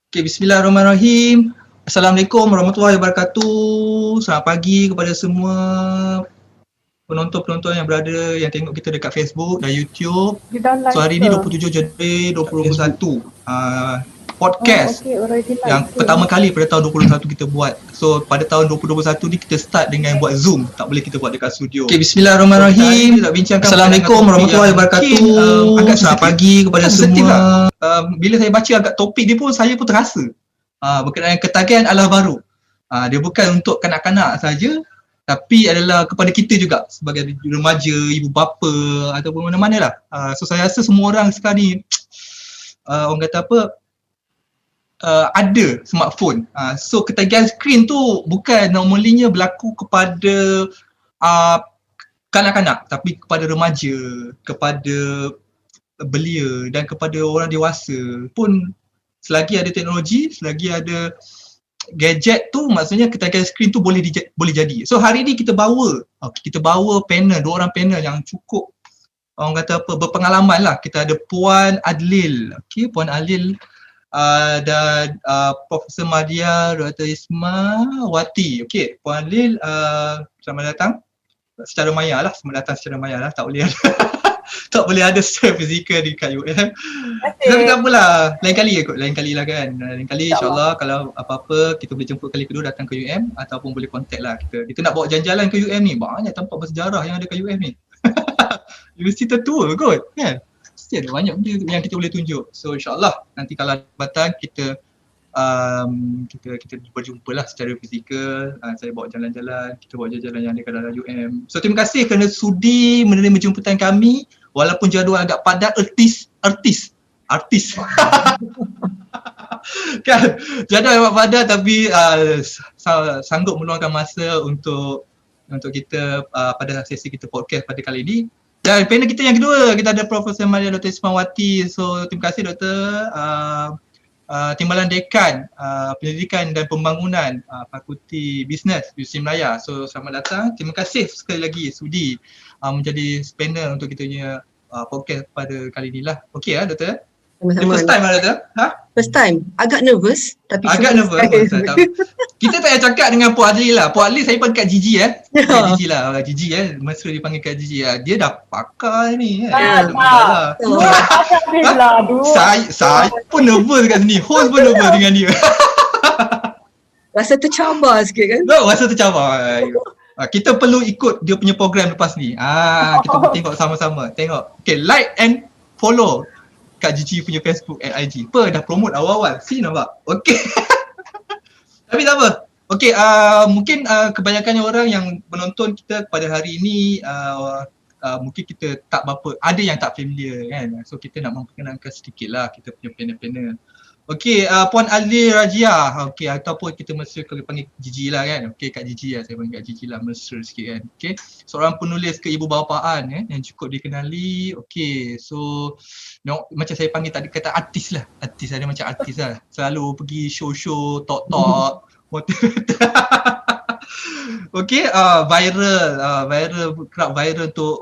Okay, bismillahirrahmanirrahim. Assalamualaikum warahmatullahi wabarakatuh. Selamat pagi kepada semua penonton-penonton yang berada, yang tengok kita dekat Facebook dan YouTube. So hari ni 27 Januari 2021. Podcast yang pertama kali pada tahun 2021 kita buat. So pada tahun 2021 ni kita start dengan buat Zoom. Tak boleh kita buat dekat studio. Okay, bismillahirrahmanirrahim. Assalamualaikum warahmatullahi wabarakatuh. Selamat pagi kepada semua. Bila saya baca agak topik dia pun, saya pun terasa berkenaan ketagihan ala baru. Dia bukan untuk kanak-kanak saja, tapi adalah kepada kita juga sebagai remaja, ibu bapa ataupun mana-mana lah. So saya rasa semua orang sekarang ni orang kata apa, ada smartphone. So ketagihan skrin tu bukan normalinya berlaku kepada kanak-kanak, tapi kepada remaja, kepada belia dan kepada orang dewasa pun. Selagi ada teknologi, selagi ada gadget tu, maksudnya ketagihan skrin tu boleh jadi. So hari ni kita bawa panel, 2 orang panel yang cukup orang kata apa, berpengalaman lah. Kita ada Puan Adlil, Puan Adlil dan Profesor Madia Dr. Ismawati. Puan Adlil, selamat datang secara maya lah, tak boleh tak boleh ada secara fizikal di KUM. Tapi tak apalah, lain kali lah kan. Lain kali insyaAllah kalau apa-apa kita boleh jemput kali kedua datang ke UM ataupun boleh contact lah kita. Kita nak bawa jalan-jalan ke UM ni, banyak tempat bersejarah yang ada ke UM ni. Universiti tertua kot kan. Mesti ada banyak benda yang kita boleh tunjuk. So insyaAllah nanti kalau ada kesempatan kita berjumpa lah secara fizikal. Saya bawa jalan-jalan, kita bawa jalan-jalan yang ada kat dalam UM. So terima kasih kerana sudi menerima jemputan kami walaupun jadual agak padat. Artis kan, jadual agak padat tapi sanggup meluangkan masa untuk kita pada sesi kita podcast pada kali ini. Dan panel kita yang kedua, kita ada Profesor Madia Dr. Ismawati. So terima kasih Doktor, Timbalan Dekan Pendidikan dan Pembangunan Fakulti Bisnes Universiti Melayu. So selamat datang. Terima kasih sekali lagi sudi menjadi panel untuk kita punya podcast pada kali ni lah. Okey lah Doktor? Sama-sama. First time lah Doktor? First time. Agak nervous tapi agak nervous. Kita tak payah cakap dengan Puan Adli lah. Puan Adli saya panggil Kak Gigi Kak Gigi lah. Kak Gigi mesra dipanggil Kak Gigi lah. Dia dah pakar ni Saya pun nervous kat sini. Host pun nervous dengan dia. Rasa tercabar sikit kan? Rasa tercabar. Kita perlu ikut dia punya program lepas ni. Kita tengok sama-sama. Tengok. Okay, like and follow Kak Gigi punya Facebook and IG. Dah promote awal-awal. See nampak? Okay. Tapi tak apa. Okay, mungkin kebanyakan orang yang menonton kita pada hari ini mungkin kita tak berapa, ada yang tak familiar kan. So kita nak memperkenalkan sedikit lah kita punya panel-panel. Okay, Puan Adli Rajia, okay, ataupun kita mesra kalau panggil Gigi lah kan. Okay, Kak Gigi lah, saya panggil Kak Gigi lah, mesra sikit kan. Okay, seorang penulis keibubapaan yang cukup dikenali. Okay, so macam saya panggil tadi kata artis lah. Artis ada macam artis lah. Selalu pergi show-show, talk-talk, motivator. Okay, viral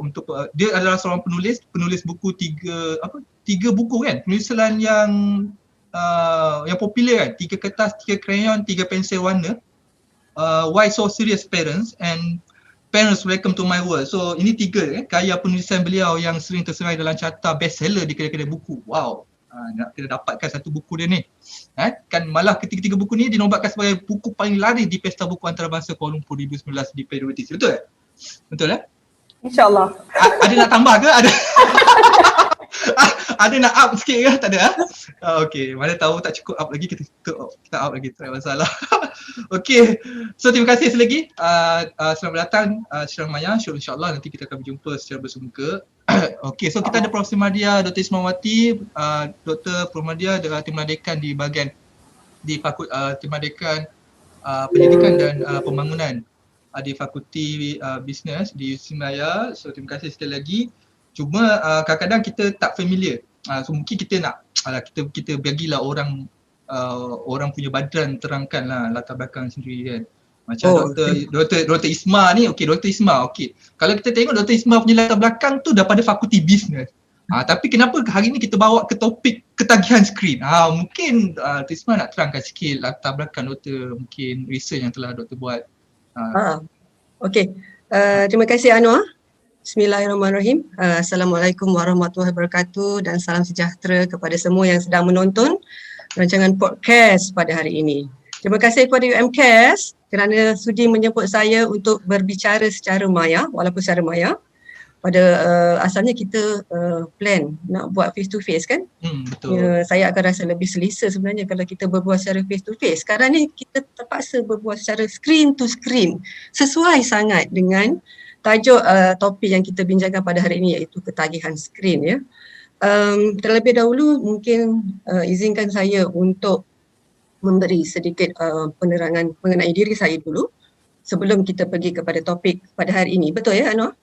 untuk dia adalah seorang penulis buku tiga buku kan. Penulisan yang popular kan, 3 kertas, 3 krayon, 3 pensel warna, Why So Serious Parents and Parents Welcome to My World. So ini 3 karya penulisan beliau yang sering terserai dalam carta bestseller di kedai-kedai buku. Wow, nak kita dapatkan satu buku dia ni. Kan malah ketiga-tiga buku ni dinobatkan sebagai buku paling laris di Pesta Buku Antarabangsa Kuala Lumpur 2019 di Perioditis. Betul tak? Betul InsyaAllah. Ada nak tambah ke? Ada nak up sikit ke? Tak ada? Okay, mana tahu tak cukup up lagi, kita up lagi, tak ada masalah. Okay, so terima kasih sekali lagi. Selamat datang Syirah Maya. InsyaAllah nanti kita akan berjumpa secara bersemuka. Okay, so kita ada Profesor Madia Dr. Ismawati, Dr. Prof. Madia Timbalan Dekan di bahagian di Timbalan Dekan Pendidikan dan Pembangunan di Fakulti Bisnes di Universiti Melayu. So terima kasih sekali lagi. Cuma kadang-kadang kita tak familiar. So mungkin kita nak kita bagilah orang punya badan terangkan lah latar belakang sendiri kan. Macam Dr. Isma ni, Dr. Isma, Kalau kita tengok Dr. Isma punya latar belakang tu daripada Fakulti Bisnes. Tapi kenapa hari ni kita bawa ke topik ketagihan skrin? Mungkin Tisma nak terangkan sikit latar belakang doktor, mungkin research yang telah doktor buat. Okey. Terima kasih Anwar. Bismillahirrahmanirrahim. Assalamualaikum warahmatullahi wabarakatuh dan salam sejahtera kepada semua yang sedang menonton rancangan podcast pada hari ini. Terima kasih kepada UMCAS kerana sudi menjemput saya untuk berbicara secara maya, walaupun secara maya. Pada asalnya kita plan nak buat face to face kan? Betul. Saya akan rasa lebih selesa sebenarnya kalau kita berbual secara face to face. Sekarang ni kita terpaksa berbual secara screen to screen. Sesuai sangat dengan tajuk topik yang kita bincangkan pada hari ini iaitu ketagihan skrin ya. Terlebih dahulu mungkin izinkan saya untuk memberi sedikit penerangan mengenai diri saya dulu sebelum kita pergi kepada topik pada hari ini. Betul ya Anwar?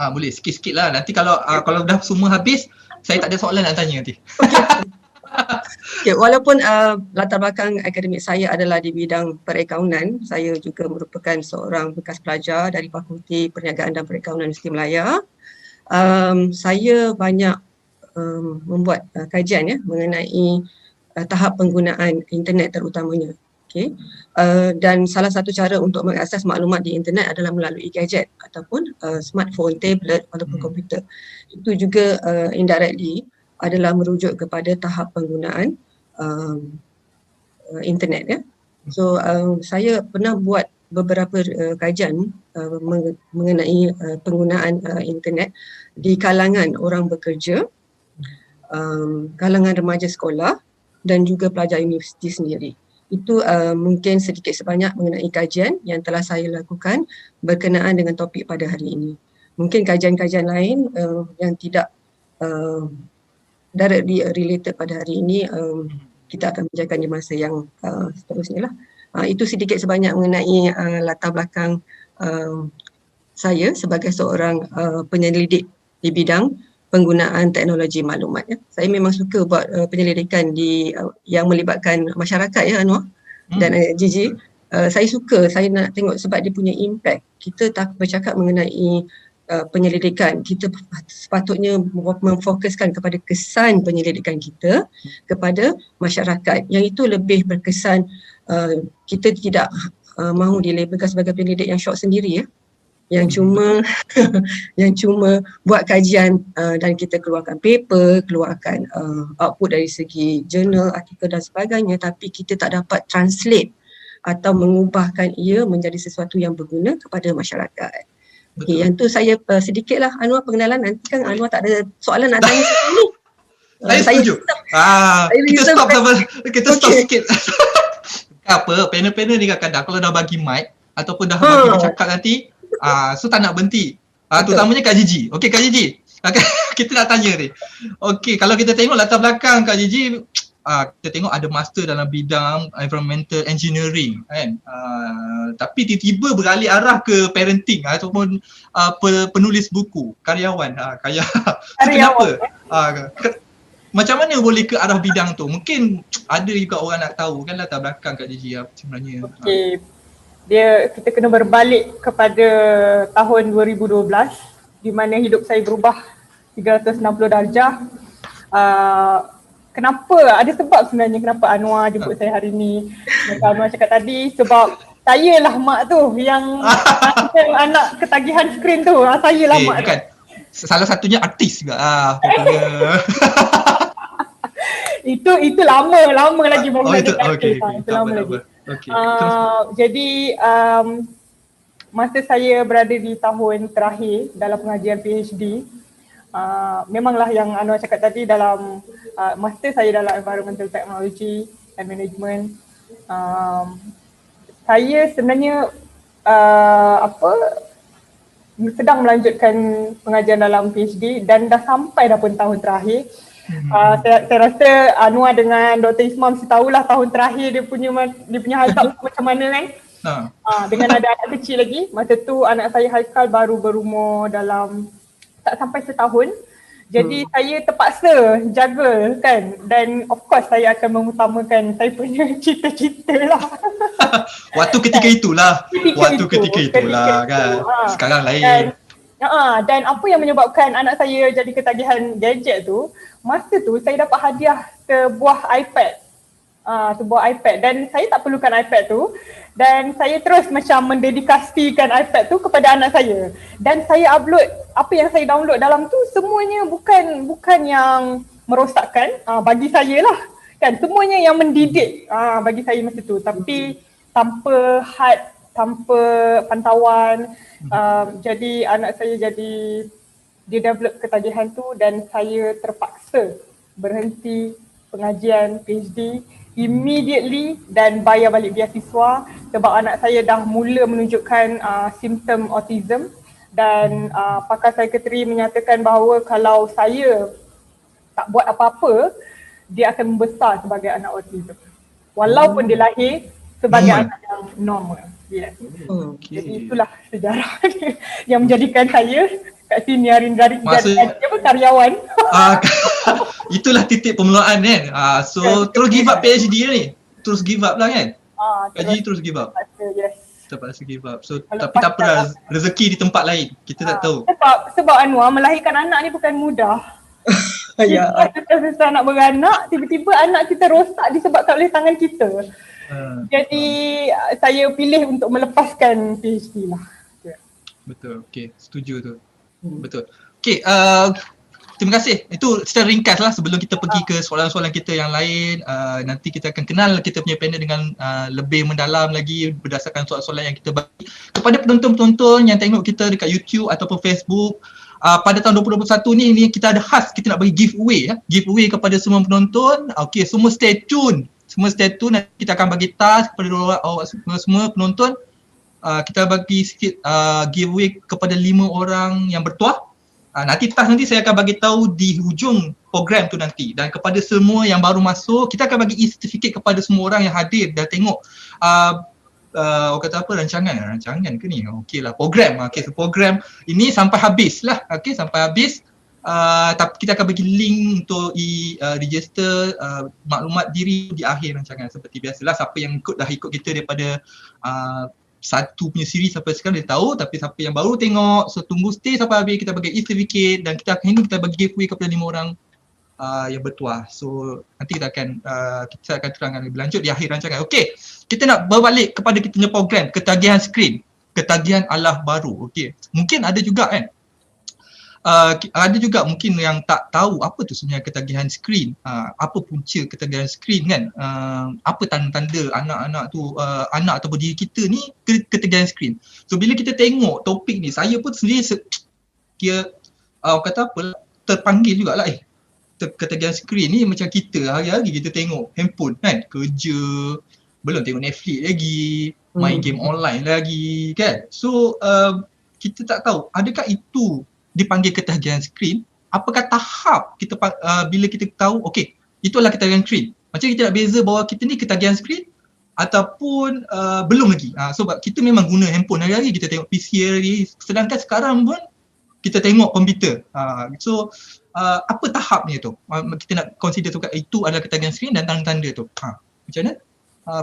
Boleh sikit-sikit lah. Nanti kalau dah semua habis, saya tak ada soalan nak tanya nanti. Okay, walaupun latar belakang akademik saya adalah di bidang perakaunan, saya juga merupakan seorang bekas pelajar dari Fakulti Perniagaan dan Perakaunan Universiti Melaya. Saya banyak membuat kajian ya mengenai tahap penggunaan internet terutamanya. Okay. Dan salah satu cara untuk mengakses maklumat di internet adalah melalui gadget ataupun smartphone, tablet ataupun komputer. Itu juga indirectly adalah merujuk kepada tahap penggunaan internet ya. So saya pernah buat beberapa kajian mengenai penggunaan internet di kalangan orang bekerja, kalangan remaja sekolah dan juga pelajar universiti sendiri. Itu mungkin sedikit sebanyak mengenai kajian yang telah saya lakukan berkenaan dengan topik pada hari ini. Mungkin kajian-kajian lain yang tidak directly related pada hari ini kita akan bincangkan di masa yang seterusnya lah. Itu sedikit sebanyak mengenai latar belakang saya sebagai seorang penyelidik di bidang penggunaan teknologi maklumat ya. Saya memang suka buat penyelidikan yang melibatkan masyarakat ya Anwar dan Gigi. Saya suka, saya nak tengok sebab dia punya impact. Kita tak bercakap mengenai penyelidikan, kita sepatutnya memfokuskan kepada kesan penyelidikan kita kepada masyarakat. Yang itu lebih berkesan, kita tidak mahu dilabelkan sebagai penyelidik yang short sendiri ya. Yang cuma buat kajian dan kita keluarkan paper, keluarkan output dari segi jurnal, artikel dan sebagainya, tapi kita tak dapat translate atau mengubahkan ia menjadi sesuatu yang berguna kepada masyarakat. Okay, yang tu saya sedikitlah Anwar pengenalan. Nanti kan Anwar tak ada soalan nak tanya saya ni. Saya setuju. Kita stop sikit. Apa, panel-panel ni kadang-kadang kalau dah bagi mic ataupun dah bagi bercakap nanti so tak nak berhenti. Terutamanya Kak Gigi. Okey Kak Gigi, kita nak tanya ni. Okey, kalau kita tengok latar belakang Kak Gigi, kita tengok ada master dalam bidang environmental engineering kan. Tapi tiba-tiba beralih arah ke parenting ataupun penulis buku, karyawan. Kenapa? Macam mana boleh ke arah bidang tu? Mungkin ada juga orang nak tahu kan latar belakang Kak Gigi sebenarnya. Okey. Kita kena berbalik kepada tahun 2012 di mana hidup saya berubah 360 darjah. Kenapa? Ada sebab sebenarnya kenapa Anwar jemput saya hari ni. Macam Anwar cakap tadi, sebab saya lah mak tu yang anak ketagihan skrin tu. Saya lah mak bukan. Salah satunya artis juga. Itu lama lagi baru itu lama lagi. Jadi masa saya berada di tahun terakhir dalam pengajian PhD, memanglah yang Anwar cakap tadi dalam master saya dalam Environmental Technology and Management. Saya sebenarnya sedang melanjutkan pengajian dalam PhD dan dah sampai dah pun tahun terakhir. Saya rasa Anwar dengan Dr. Ismam mesti tahulah tahun terakhir dia punya Haikal macam mana kan. Dengan ada anak kecil lagi. Masa tu anak saya Haikal baru berumur dalam tak sampai setahun. Jadi saya terpaksa jaga kan, dan of course saya akan mengutamakan saya punya cita-cita lah. Waktu ketika itulah kan. Sekarang lain. Dan apa yang menyebabkan anak saya jadi ketagihan gadget tu, masa tu saya dapat hadiah sebuah iPad. Sebuah iPad dan saya tak perlukan iPad tu dan saya terus macam mendedikasikan iPad tu kepada anak saya. Dan saya upload apa yang saya download dalam tu semuanya bukan yang merosakkan bagi saya lah. Kan semuanya yang mendidik bagi saya masa tu, tapi tanpa had, tanpa pantauan. Jadi anak saya jadi dia develop ketagihan tu dan saya terpaksa berhenti pengajian PhD immediately dan bayar balik beasiswa sebab anak saya dah mula menunjukkan simptom autism dan pakar psikiatri menyatakan bahawa kalau saya tak buat apa-apa, dia akan membesar sebagai anak autism walaupun dia lahir sebagai anak yang normal. Yes. Jadi itulah sejarah yang menjadikan saya kat sini hari jadi karyawan. Itulah titik permulaan kan. Terus give up PhD ni. Terus give up lah kan. PhD terus give up. Yes. Terpaksa give up. So tapi tak apalah, rezeki di tempat lain. Kita tak tahu. Sebab Anwar, melahirkan anak ni bukan mudah. Kita susah nak beranak, tiba-tiba anak kita rosak disebabkan oleh tangan kita. Jadi saya pilih untuk melepaskan PhD lah. Betul, okey, setuju tu. Betul. Okey, terima kasih. Itu secara ringkas lah sebelum kita pergi ke soalan-soalan kita yang lain. Nanti kita akan kenal kita punya panel dengan lebih mendalam lagi berdasarkan soalan-soalan yang kita bagi. Kepada penonton-penonton yang tengok kita dekat YouTube ataupun Facebook, pada tahun 2021 ni kita ada khas, kita nak bagi giveaway. Giveaway kepada semua penonton. Okey, semua stay tune. Nanti kita akan bagi task kepada awak semua penonton. Kita bagi sikit giveaway kepada 5 orang yang bertuah. Nanti saya akan bagi tahu di hujung program tu nanti. Dan kepada semua yang baru masuk, kita akan bagi e-certificate kepada semua orang yang hadir dan tengok orang kata apa, rancangan ke ni? Okey lah, program. Okey, so program ini sampai habis lah. Okey, sampai habis. Tapi kita akan bagi link untuk register maklumat diri di akhir rancangan seperti biasalah. Siapa yang dah ikut kita daripada satu punya siri sampai sekarang dia tahu, tapi siapa yang baru tengok, so tunggu stay sampai habis, kita bagi e-certificate dan kita bagi giveaway kepada 5 orang yang bertuah. So nanti kita akan terangkan lebih lanjut di akhir rancangan. Okey, kita nak berbalik kepada kita punya program ketagihan skrin, ketagihan ala baru. Okey, mungkin ada juga kan ada juga mungkin yang tak tahu apa tu sebenarnya ketagihan skrin, apa punca ketagihan skrin kan, apa tanda-tanda anak-anak tu, anak atau diri kita ni ketagihan skrin. So bila kita tengok topik ni, saya pun sendiri kata apa, terpanggil jugalah ketagihan skrin ni macam kita hari-hari kita tengok handphone kan, kerja, belum tengok Netflix lagi, main game online lagi kan. So kita tak tahu adakah itu dipanggil ketagihan skrin. Apakah tahap kita bila kita tahu okey itulah ketagihan skrin, macam kita nak beza bahawa kita ni ketagihan skrin ataupun belum lagi. Sebab kita memang guna handphone hari-hari, kita tengok PC hari-hari, sedangkan sekarang pun kita tengok komputer. So apa tahapnya tu, kita nak consider itu adalah ketagihan skrin dan tanda-tanda tu. Macam mana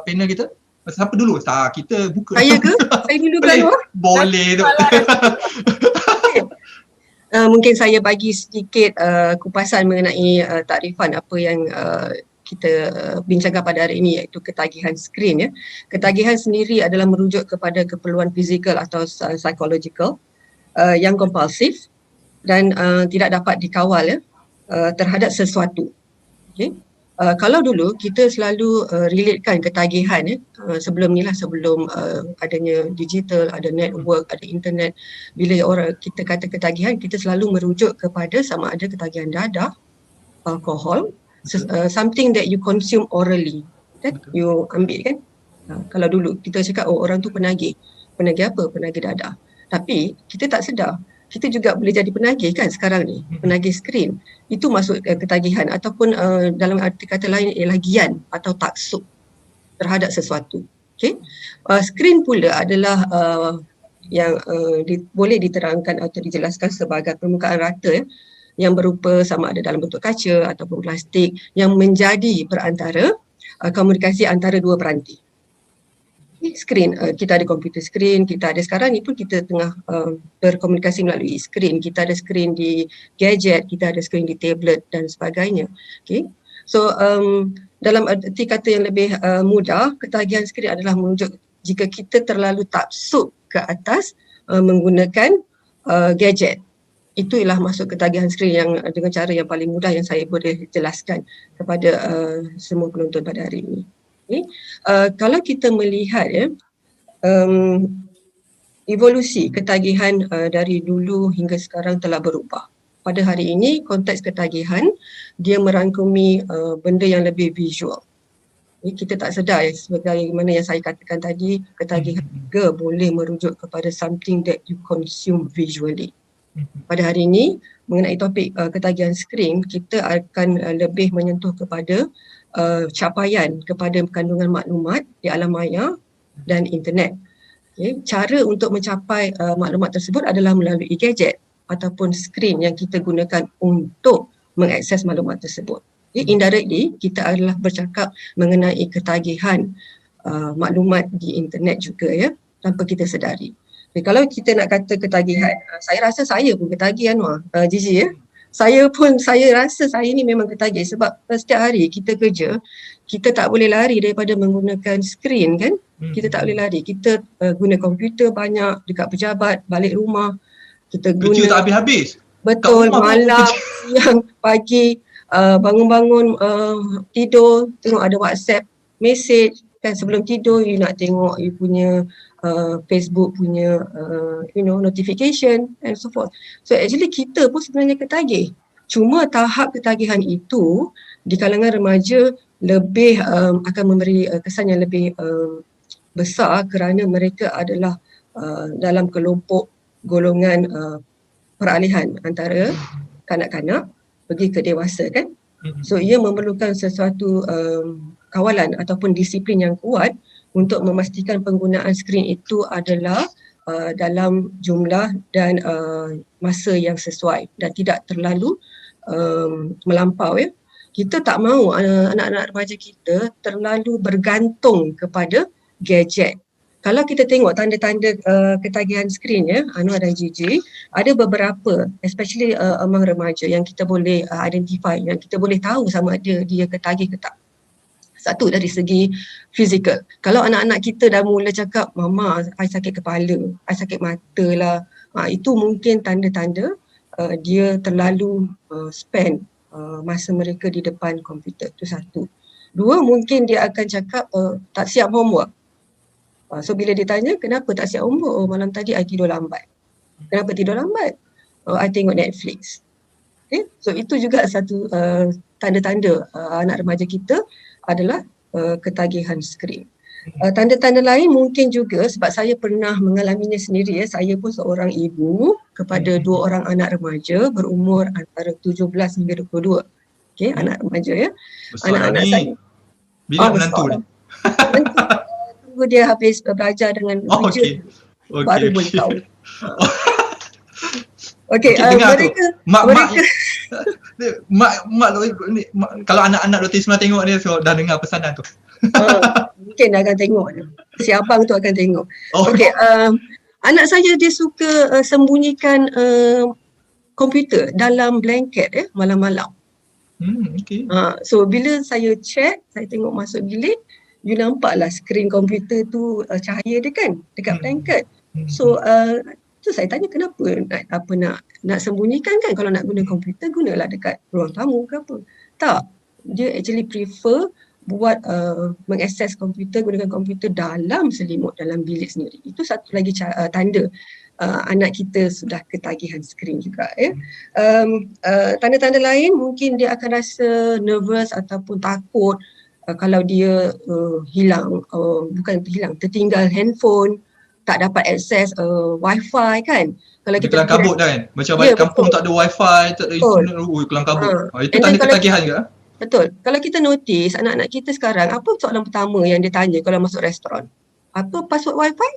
panel kita? Siapa dulu? Kita buka. Saya ke? Saya dulu kan? Boleh tu. Mungkin saya bagi sedikit kupasan mengenai takrifan apa yang kita bincangkan pada hari ini, iaitu ketagihan skrin ya. Ketagihan sendiri adalah merujuk kepada keperluan fizikal atau psychological yang kompulsif dan tidak dapat dikawal ya terhadap sesuatu. Okay. Kalau dulu kita selalu relatekan ketagihan sebelum adanya digital, ada network, ada internet, bila kita kata ketagihan, kita selalu merujuk kepada sama ada ketagihan dadah, alkohol, something that you consume orally, kan? You ambil kan. Kalau dulu kita cakap orang tu penagih apa? Penagih dadah. Tapi kita tak sedar, kita juga boleh jadi penagih kan sekarang ni, penagih skrin. Itu masuk ketagihan ataupun dalam arti kata lain ialah gian atau taksub terhadap sesuatu. Okay. Skrin pula adalah yang boleh diterangkan atau dijelaskan sebagai permukaan rata yang berupa sama ada dalam bentuk kaca ataupun plastik yang menjadi perantara komunikasi antara dua peranti. Skrin, kita ada komputer skrin, kita ada sekarang ni pun kita tengah berkomunikasi melalui skrin. Kita ada skrin di gadget, kita ada skrin di tablet dan sebagainya. Okay. So dalam arti kata yang lebih mudah, ketagihan skrin adalah merujuk jika kita terlalu taksub ke atas menggunakan gadget. Itu ialah masuk ketagihan skrin yang dengan cara yang paling mudah yang saya boleh jelaskan kepada semua penonton pada hari ini. Okay. Kalau kita melihat evolusi ketagihan dari dulu hingga sekarang telah berubah. Pada hari ini konteks ketagihan dia merangkumi benda yang lebih visual. Kita tak sedar sebagaimana yang saya katakan tadi, ketagihan juga boleh merujuk kepada something that you consume visually. Pada hari ini mengenai topik ketagihan skrin, kita akan lebih menyentuh kepada capaian kepada kandungan maklumat di alam maya dan internet. Okay. Cara untuk mencapai maklumat tersebut adalah melalui gadget ataupun skrin yang kita gunakan untuk mengakses maklumat tersebut. Okay. Indirectly, kita adalah bercakap mengenai ketagihan maklumat di internet juga ya, tanpa kita sedari. Okay. Kalau kita nak kata ketagihan, saya rasa saya pun ketagih Anwar, Gigi ya. Saya rasa saya ni memang ketagih sebab setiap hari kita kerja, kita tak boleh lari daripada menggunakan skrin kan. Kita tak boleh lari, kita guna komputer banyak dekat pejabat, balik rumah, kita guna kerja tak habis-habis. Betul, malam, siang, pagi, bangun-bangun tidur, tengok ada WhatsApp message kan, sebelum tidur you nak tengok you punya Facebook punya notification and so forth. So actually kita pun sebenarnya ketagih. Cuma tahap ketagihan itu di kalangan remaja lebih akan memberi kesan yang lebih besar kerana mereka adalah dalam kelompok golongan peralihan antara kanak-kanak pergi ke dewasa kan. So ia memerlukan sesuatu kawalan ataupun disiplin yang kuat untuk memastikan penggunaan skrin itu adalah dalam jumlah dan masa yang sesuai dan tidak terlalu melampau ya. Kita tak mahu anak-anak remaja kita terlalu bergantung kepada gadget. Kalau kita tengok tanda-tanda ketagihan skrin ya, Anwar dan Gigi, ada beberapa especially among remaja yang kita boleh identify, yang kita boleh tahu sama ada dia ketagih ke tak. Satu dari segi fizikal. Kalau anak-anak kita dah mula cakap, mama, I sakit kepala, I sakit mata lah. Itu mungkin tanda-tanda dia terlalu spend masa mereka di depan komputer. Itu satu. Dua, mungkin dia akan cakap tak siap homework. So bila ditanya, kenapa tak siap homework? Oh, malam tadi I tidur lambat. Kenapa tidur lambat? I tengok Netflix. Okay? So itu juga satu tanda-tanda anak remaja kita adalah ketagihan skrin. Tanda-tanda lain mungkin juga sebab saya pernah mengalaminya sendiri ya. Saya pun seorang ibu kepada dua orang anak remaja berumur antara 17 hingga 22. Okey, anak remaja ya. Anak-anak saya. Bila menantu ni? Tunggu dia habis belajar dengan ujian. Baru boleh tahu. Okey, mereka kalau anak-anak Dr. Ismail tengok dia, so dah dengar pesanan tu. Mungkin akan tengok. Si abang tu akan tengok. Okey, anak saya dia suka sembunyikan komputer dalam blanket malam-malam. Okay. So bila saya check, saya tengok masuk bilik, you nampaklah skrin komputer tu cahaya dia kan dekat blanket. So tu saya tanya kenapa nak sembunyikan kan, kalau nak guna komputer gunalah dekat ruang tamu ke apa. Tak, dia actually prefer buat mengakses komputer, gunakan komputer dalam selimut dalam bilik sendiri. Itu satu lagi tanda anak kita sudah ketagihan skrin juga ya. Tanda-tanda lain mungkin dia akan rasa nervous ataupun takut kalau dia tertinggal handphone, tak dapat akses wifi kan. Kalau kita kelang kabut kan, macam balik kampung tak ada wifi, tak ada internet, kelang kabut. Itu tanda ketagihan ke? Betul. Kalau kita notice anak-anak kita sekarang, apa soalan pertama yang dia tanya kalau masuk restoran? Apa password wifi?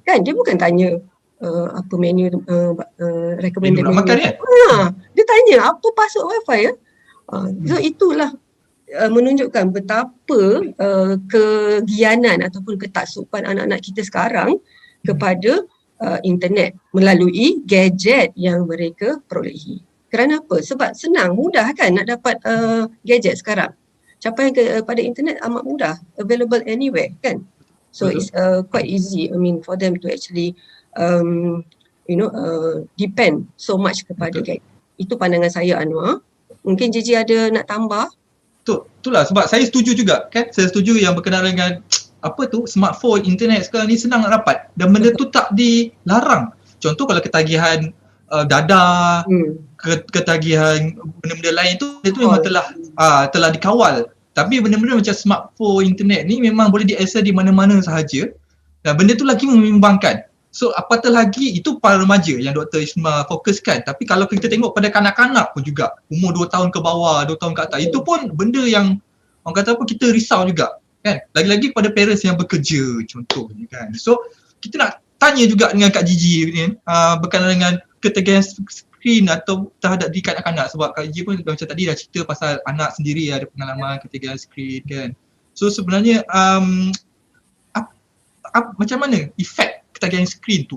Kan dia bukan tanya apa menu recommended menu. Makan kan? Dia tanya apa password wifi ya? So itulah menunjukkan betapa kegianan ataupun ketaksuban anak-anak kita sekarang kepada internet melalui gadget yang mereka perolehi. Kerana apa? Sebab senang, mudah kan nak dapat gadget sekarang. Capaian kepada internet amat mudah, available anywhere kan. So it's quite easy, I mean, for them to actually depend so much kepada gadget. Itu pandangan saya, Anwar. Mungkin Gigi ada nak tambah? Itulah sebab saya setuju juga kan. Saya setuju yang berkenaan dengan smartphone, internet sekarang ni senang nak dapat dan benda tu tak dilarang. Contoh kalau ketagihan dada, ketagihan benda-benda lain tu, itu memang telah dikawal. Tapi benda-benda macam smartphone, internet ni memang boleh diakses di mana-mana sahaja dan benda tu lagi membimbangkan. So apatah lagi itu para remaja yang Dr. Isma fokuskan. Tapi kalau kita tengok pada kanak-kanak pun juga, umur 2 tahun ke bawah, 2 tahun ke atas, itu pun benda yang orang kata kita risau juga kan. Lagi-lagi kepada parents yang bekerja contohnya kan. So kita nak tanya juga dengan Kak Gigi ni berkenaan dengan ketegangan skrin atau terhadap di kanak-kanak, sebab Kak Gigi pun macam tadi dah cerita pasal anak sendiri ada pengalaman ketegangan skrin kan. So sebenarnya macam mana efek ketagihan skrin tu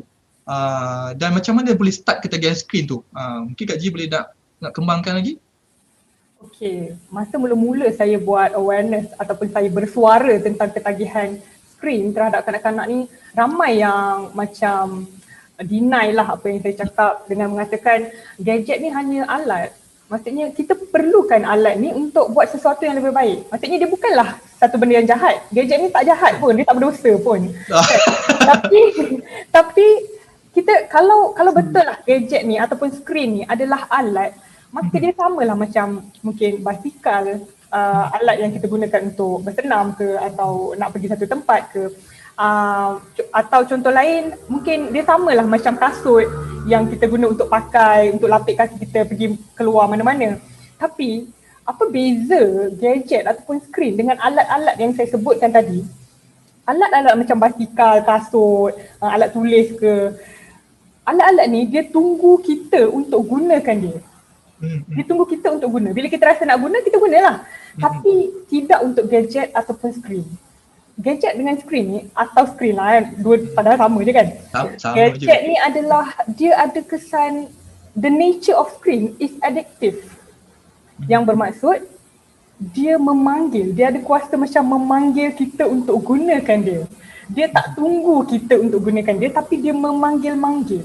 dan macam mana boleh start ketagihan skrin tu, mungkin Kak Gigi boleh nak kembangkan lagi? Okey, masa mula-mula saya buat awareness ataupun saya bersuara tentang ketagihan skrin terhadap kanak-kanak ni, ramai yang macam deny lah apa yang saya cakap dengan mengatakan gadget ni hanya alat. Maksudnya kita perlukan alat ni untuk buat sesuatu yang lebih baik. Maksudnya dia bukanlah satu benda yang jahat. Gadget ni tak jahat pun, dia tak berdosa pun. Tapi kita kalau betul lah gadget ni ataupun skrin ni adalah alat, maka dia samalah macam mungkin basikal, alat yang kita gunakan untuk bersenam ke atau nak pergi satu tempat ke, atau contoh lain mungkin dia samalah macam kasut yang kita guna untuk pakai, untuk lapik kaki kita pergi keluar mana-mana. Tapi apa beza gadget ataupun skrin dengan alat-alat yang saya sebutkan tadi? Alat-alat macam basikal, kasut, alat tulis ke, alat-alat ni dia tunggu kita untuk gunakan dia. Dia tunggu kita untuk guna. Bila kita rasa nak guna, kita gunalah. Tapi tidak untuk gadget ataupun skrin. Gadget dengan skrin ni, atau skrin lah kan, dua padahal sama je kan. Sama gadget je. ni adalah, dia ada kesan, the nature of screen is addictive. Yang bermaksud, dia memanggil, dia ada kuasa macam memanggil kita untuk gunakan dia. Dia tak tunggu kita untuk gunakan dia, tapi dia memanggil-manggil.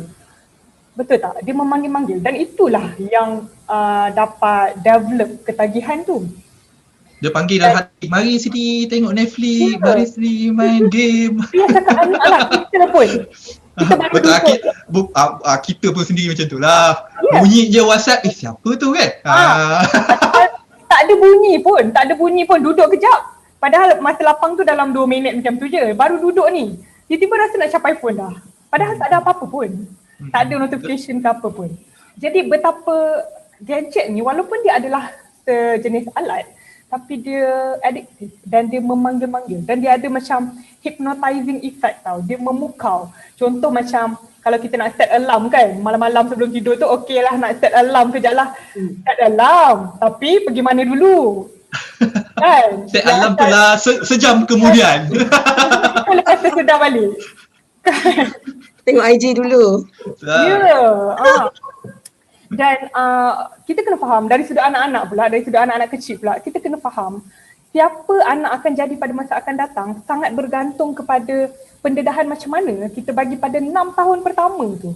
Betul tak? Dia memanggil-manggil dan itulah yang dapat develop ketagihan tu. Dia panggil dah hati, mari sini tengok Netflix, mari sini main game. Dia cakap anak-anak kita pun. Kita baru betul, duduk. kita pun sendiri macam tu lah. Bunyi je WhatsApp, siapa tu kan? Tak ada bunyi pun, duduk kejap. Padahal masa lapang tu dalam 2 minit macam tu je, baru duduk ni. Tiba-tiba rasa nak capai phone dah. Padahal tak ada apa-apa pun. Tak ada notification ke apa pun. Jadi betapa gadget ni walaupun dia adalah sejenis alat, tapi dia addictive dan dia memanggil-manggil dan dia ada macam hypnotizing effect tau. Dia memukau. Contoh macam kalau kita nak set alarm kan, malam-malam sebelum tidur tu okey lah nak set alarm kejap lah. Set alarm, tapi pergi mana dulu? Kan? Set alarm tu lah sejam kemudian. Lepas tu sudah balik. Tengok IG dulu. Ya. Dan kita kena faham dari sudut anak-anak pula, dari sudut anak-anak kecil pula, kita kena faham siapa anak akan jadi pada masa akan datang sangat bergantung kepada pendedahan macam mana kita bagi pada 6 tahun pertama tu.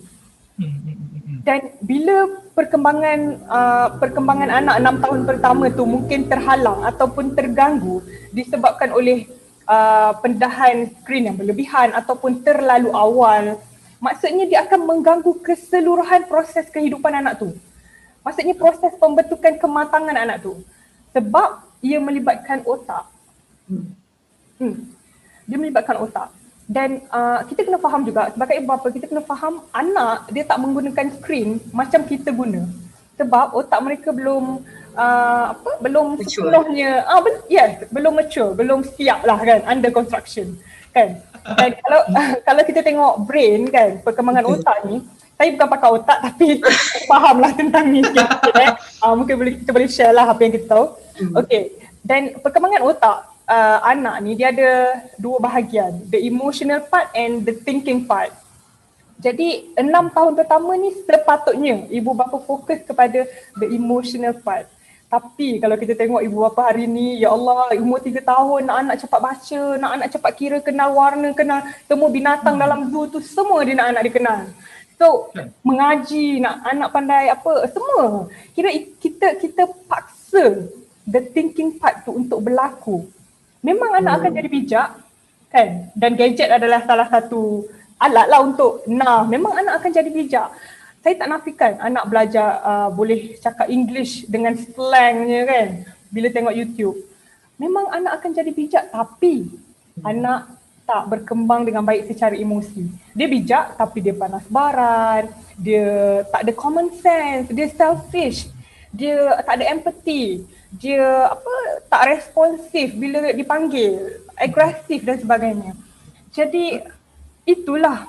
Dan bila perkembangan anak 6 tahun pertama tu mungkin terhalang ataupun terganggu disebabkan oleh pendedahan skrin yang berlebihan ataupun terlalu awal, maksudnya dia akan mengganggu keseluruhan proses kehidupan anak tu. Maksudnya proses pembentukan kematangan anak tu. Sebab ia melibatkan otak. Dia melibatkan otak. Dan kita kena faham juga, sebagai ibu bapa kita kena faham anak dia tak menggunakan skrin macam kita guna. Sebab otak mereka belum belum sepenuhnya belum mature, belum siap lah kan, under construction kan. Dan kalau kita tengok brain kan, perkembangan otak ni, saya bukan pakar otak tapi fahamlah tentang ni sikit. Mungkin kita boleh share lah apa yang kita tahu. Okay, Dan perkembangan otak anak ni dia ada dua bahagian, the emotional part and the thinking part. Jadi 6 tahun pertama ni sepatutnya ibu bapa fokus kepada the emotional part. Tapi kalau kita tengok ibu bapa hari ni, ya Allah, umur 3 tahun nak anak cepat baca, nak anak cepat kira, kenal warna, kenal temu binatang dalam zoo tu, semua dia nak anak dia kenal. So mengaji, nak anak pandai apa, semua. Kira kita paksa the thinking part tu untuk berlaku. Memang anak akan jadi bijak kan, dan gadget adalah salah satu alat lah untuk memang anak akan jadi bijak. Saya tak nafikan anak belajar boleh cakap English dengan slangnya kan bila tengok YouTube. Memang anak akan jadi bijak, tapi anak tak berkembang dengan baik secara emosi. Dia bijak tapi dia panas baran, dia tak ada common sense, dia selfish, dia tak ada empathy, dia tak responsif bila dipanggil, agresif dan sebagainya. Jadi itulah,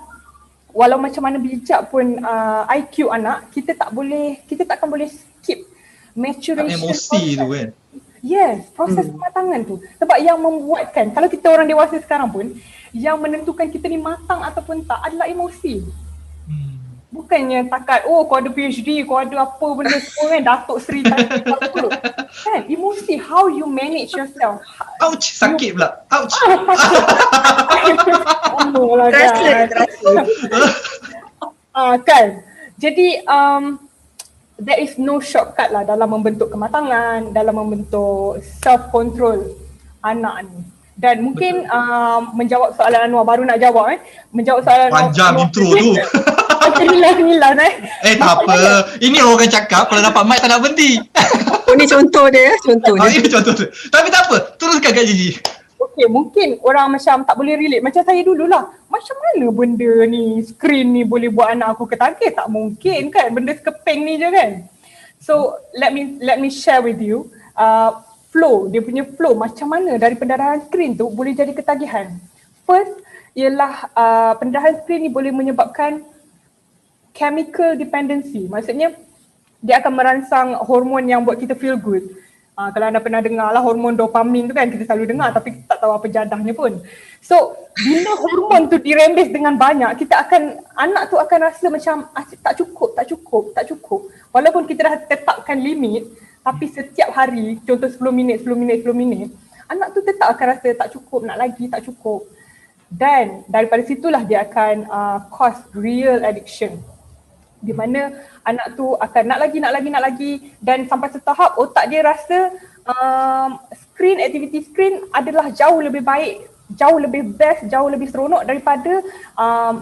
walau macam mana bijak pun IQ anak, kita takkan boleh skip maturation emosi process. tu kan. Yes, proses kematangan tu. Sebab yang membuatkan, kalau kita orang dewasa sekarang pun, yang menentukan kita ni matang ataupun tak adalah emosi. Bukannya takat, kau ada PhD, kau ada apa benda semua kan, Datuk Seri apa. Kan, emosi, how you manage yourself. Ouch, sakit pula. Ouch. Kan. Jadi there is no shortcut lah dalam membentuk kematangan, dalam membentuk self-control anak ni. Dan mungkin menjawab soalan Anwar, baru nak jawab menjawab soalan Anwar. Panjang intro tu. Hilang tak apa. Ini orang cakap kalau dapat mic tak nak berhenti. Ini contoh dia, contoh dia. Ini contoh tu. Tapi tak apa, teruskan Kak Gigi. Okey, mungkin orang macam tak boleh relate. Macam saya dululah. Macam mana benda ni, screen ni boleh buat anak aku ketagih? Tak mungkin kan, benda sekeping ni je kan. So let me share with you flow, dia punya flow macam mana dari pendarahan skrin tu boleh jadi ketagihan. First ialah pendarahan skrin ni boleh menyebabkan chemical dependency. Maksudnya dia akan merangsang hormon yang buat kita feel good. Kalau anda pernah dengar lah hormon dopamin tu kan, kita selalu dengar tapi kita tak tahu apa jadahnya pun. So bila hormon tu dirembes dengan banyak, anak tu akan rasa macam tak cukup. Walaupun kita dah tetapkan limit, tapi setiap hari, contoh 10 minit, anak tu tetap akan rasa tak cukup, nak lagi, tak cukup. Dan daripada situlah dia akan cause real addiction. Di mana anak tu akan nak lagi dan sampai setahap otak dia rasa aktiviti screen adalah jauh lebih baik, jauh lebih best, jauh lebih seronok daripada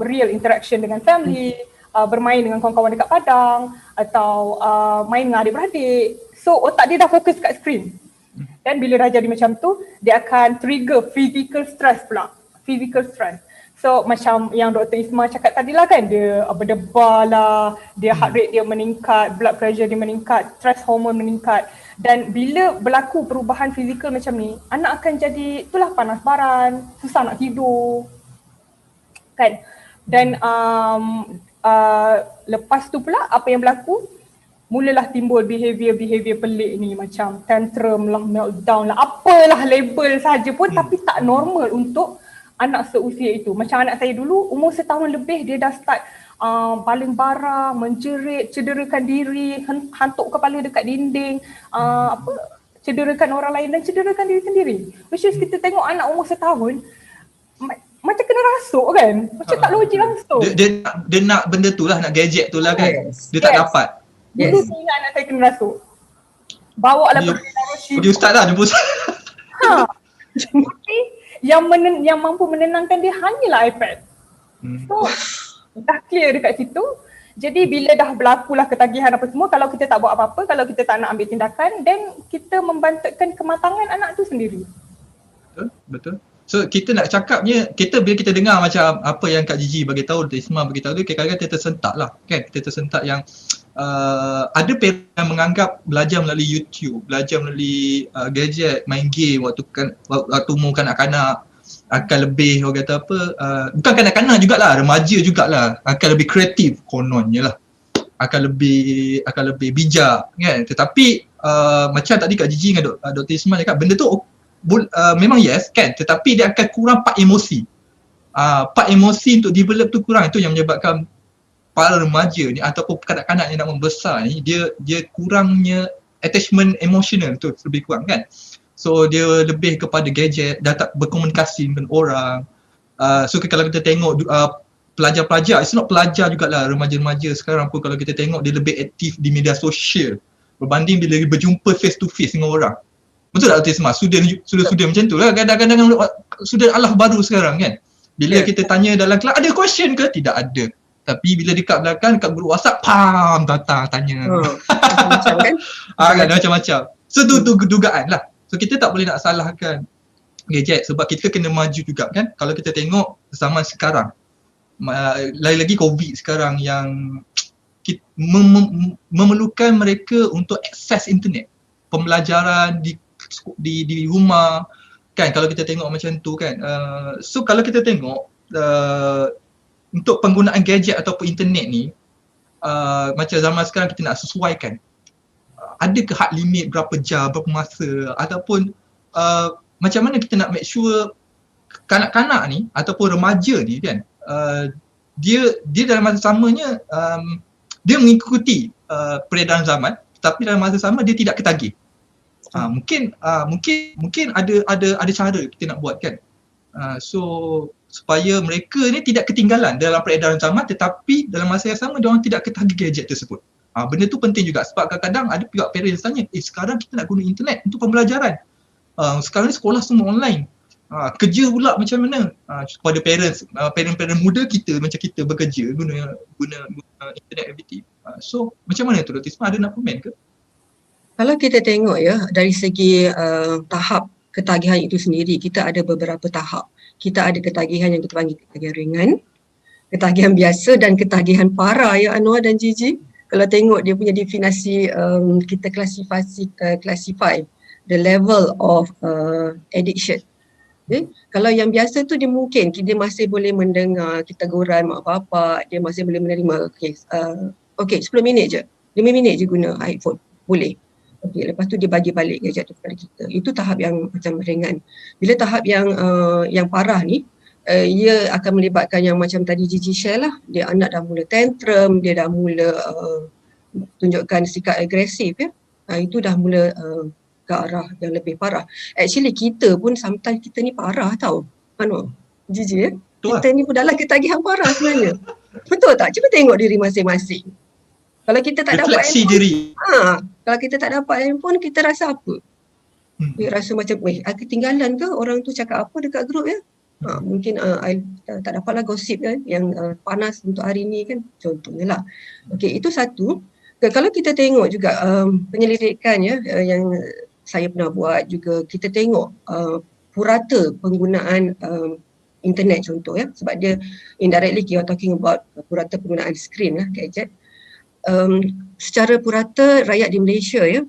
real interaction dengan family, bermain dengan kawan-kawan dekat padang atau main dengan adik-beradik. So otak dia dah fokus kat screen. Dan bila dah jadi macam tu, dia akan trigger physical stress pula. Physical stress. So macam yang Dr. Isma cakap tadi lah kan, dia berdebar lah, dia heart rate dia meningkat, blood pressure dia meningkat, stress hormone meningkat. Dan bila berlaku perubahan fizikal macam ni, anak akan jadi itulah panas baran, susah nak tidur kan. Dan lepas tu pula apa yang berlaku, mulalah timbul behavior pelik ni, macam tantrum lah, meltdown lah, apalah label saja pun tapi tak normal untuk anak seusia itu. Macam anak saya dulu, umur 1 tahun lebih dia dah start baling barang, menjerit, cederakan diri, hantuk kepala dekat dinding, cederakan orang lain dan cederakan diri sendiri. Which is kita tengok anak umur 1 tahun macam kena rasuk kan, macam tak logik langsung. Dia nak benda tu lah, nak gadget tu lah kan. Dia tak dapat. Dulu saya ingat anak saya kena rasuk. Bawa lah pergi ustaz lah, jumpa ustaz. Tapi yang mampu menenangkan dia hanyalah iPad. So dah clear dekat situ. Jadi bila dah berlakulah ketagihan apa semua, kalau kita tak buat apa-apa, kalau kita tak nak ambil tindakan, then kita membantutkan kematangan anak tu sendiri. Betul. So kita nak cakapnya, bila kita dengar macam apa yang Kak Gigi bagi tahu, Dr. Isma bagi tahu tu, kadang-kadang kita tersentak lah kan. Kita tersentak yang ada parent yang menganggap belajar melalui YouTube, belajar melalui gadget, main game waktu umur kanak-kanak akan lebih, orang kata apa, bukan kanak-kanak jugalah, remaja jugalah, akan lebih kreatif kononnya lah. akan lebih bijak kan. Tetapi macam tadi Kak Gigi dengan Dr. Ismail cakap, benda tu memang yes kan, tetapi dia akan kurang part emosi. Part emosi untuk develop tu kurang. Itu yang menyebabkan para remaja ni ataupun kanak-kanak yang nak membesar ni, dia kurangnya attachment emotional tu lebih kurang kan. So dia lebih kepada gadget, dah tak berkomunikasi dengan orang. So kalau kita tengok pelajar-pelajar, it's not pelajar jugalah, remaja-remaja sekarang pun kalau kita tengok dia lebih aktif di media sosial berbanding bila dia berjumpa face to face dengan orang. Betul tak Dr. Ismail? Student macam tu lah. Kadang-kadang student alah baru sekarang kan. Bila kita tanya dalam kelas, ada question ke? Tidak ada. Tapi bila dekat belakang, dekat grup WhatsApp, datang tanya. Macam-macam kan? Kan macam-macam. So tu dugaan lah. So kita tak boleh nak salahkan gadget sebab kita kena maju juga kan. Kalau kita tengok zaman sekarang, lagi-lagi COVID sekarang yang memerlukan mereka untuk akses internet, pembelajaran di rumah kan, kalau kita tengok macam tu kan. So kalau kita tengok untuk penggunaan gadget ataupun internet ni, macam zaman sekarang kita nak sesuaikan, ada ke had limit berapa jam, berapa masa, ataupun macam mana kita nak make sure kanak-kanak ni ataupun remaja ni kan, dia dalam masa samanya dia mengikuti peredaran zaman, tapi dalam masa sama dia tidak ketagih. Mungkin ada cara kita nak buat kan. So supaya mereka ni tidak ketinggalan dalam peredaran zaman, tetapi dalam masa yang sama dia orang tidak ketagih gadget tersebut. Benda tu penting juga sebab kadang-kadang ada juga parents tanya, sekarang kita nak guna internet untuk pembelajaran. Sekarang ni sekolah semua online. Kerja pula macam mana? Kepada parents muda kita macam kita bekerja guna internet everything. So macam mana tu Dr. Ismail, ada nak komen ke? Kalau kita tengok ya dari segi tahap ketagihan itu sendiri, kita ada beberapa tahap. Kita ada ketagihan yang kita panggil ketagihan ringan, ketagihan biasa dan ketagihan parah ya Anwar dan Gigi. Kalau tengok dia punya definisi, kita classify the level of addiction. Okay. Kalau yang biasa tu dia mungkin dia masih boleh mendengar teguran mak bapak, dia masih boleh menerima okey 10 minit je, 5 minit je guna iPhone, boleh. Okey, lepas tu dia bagi balik gadget tu kepada kita. Itu tahap yang macam ringan. Bila tahap yang parah ni, ia akan melibatkan yang macam tadi Gigi share lah, dia anak dah mula tantrum, dia dah mula tunjukkan sikap agresif ya. Itu dah mula ke arah yang lebih parah. Actually kita pun sometimes kita ni parah tau. Gigi ya. Kita ni pun dalam ketagihan parah sebenarnya. Betul tak? Cuba tengok diri masing-masing. Kalau kita tak dapat handphone, diri. Kalau kita tak dapat handphone, kita rasa apa? Kita rasa macam, ketinggalan ke orang tu cakap apa dekat grup ya? Mungkin I tak dapatlah gosip kan yang panas untuk hari ni kan, contohnya lah. Okey, itu satu. Kalau kita tengok juga penyelidikan ya yang saya pernah buat juga, kita tengok purata penggunaan internet contoh ya, sebab dia indirectly kita talking about purata penggunaan skrin lah, gadget. Secara purata rakyat di Malaysia ya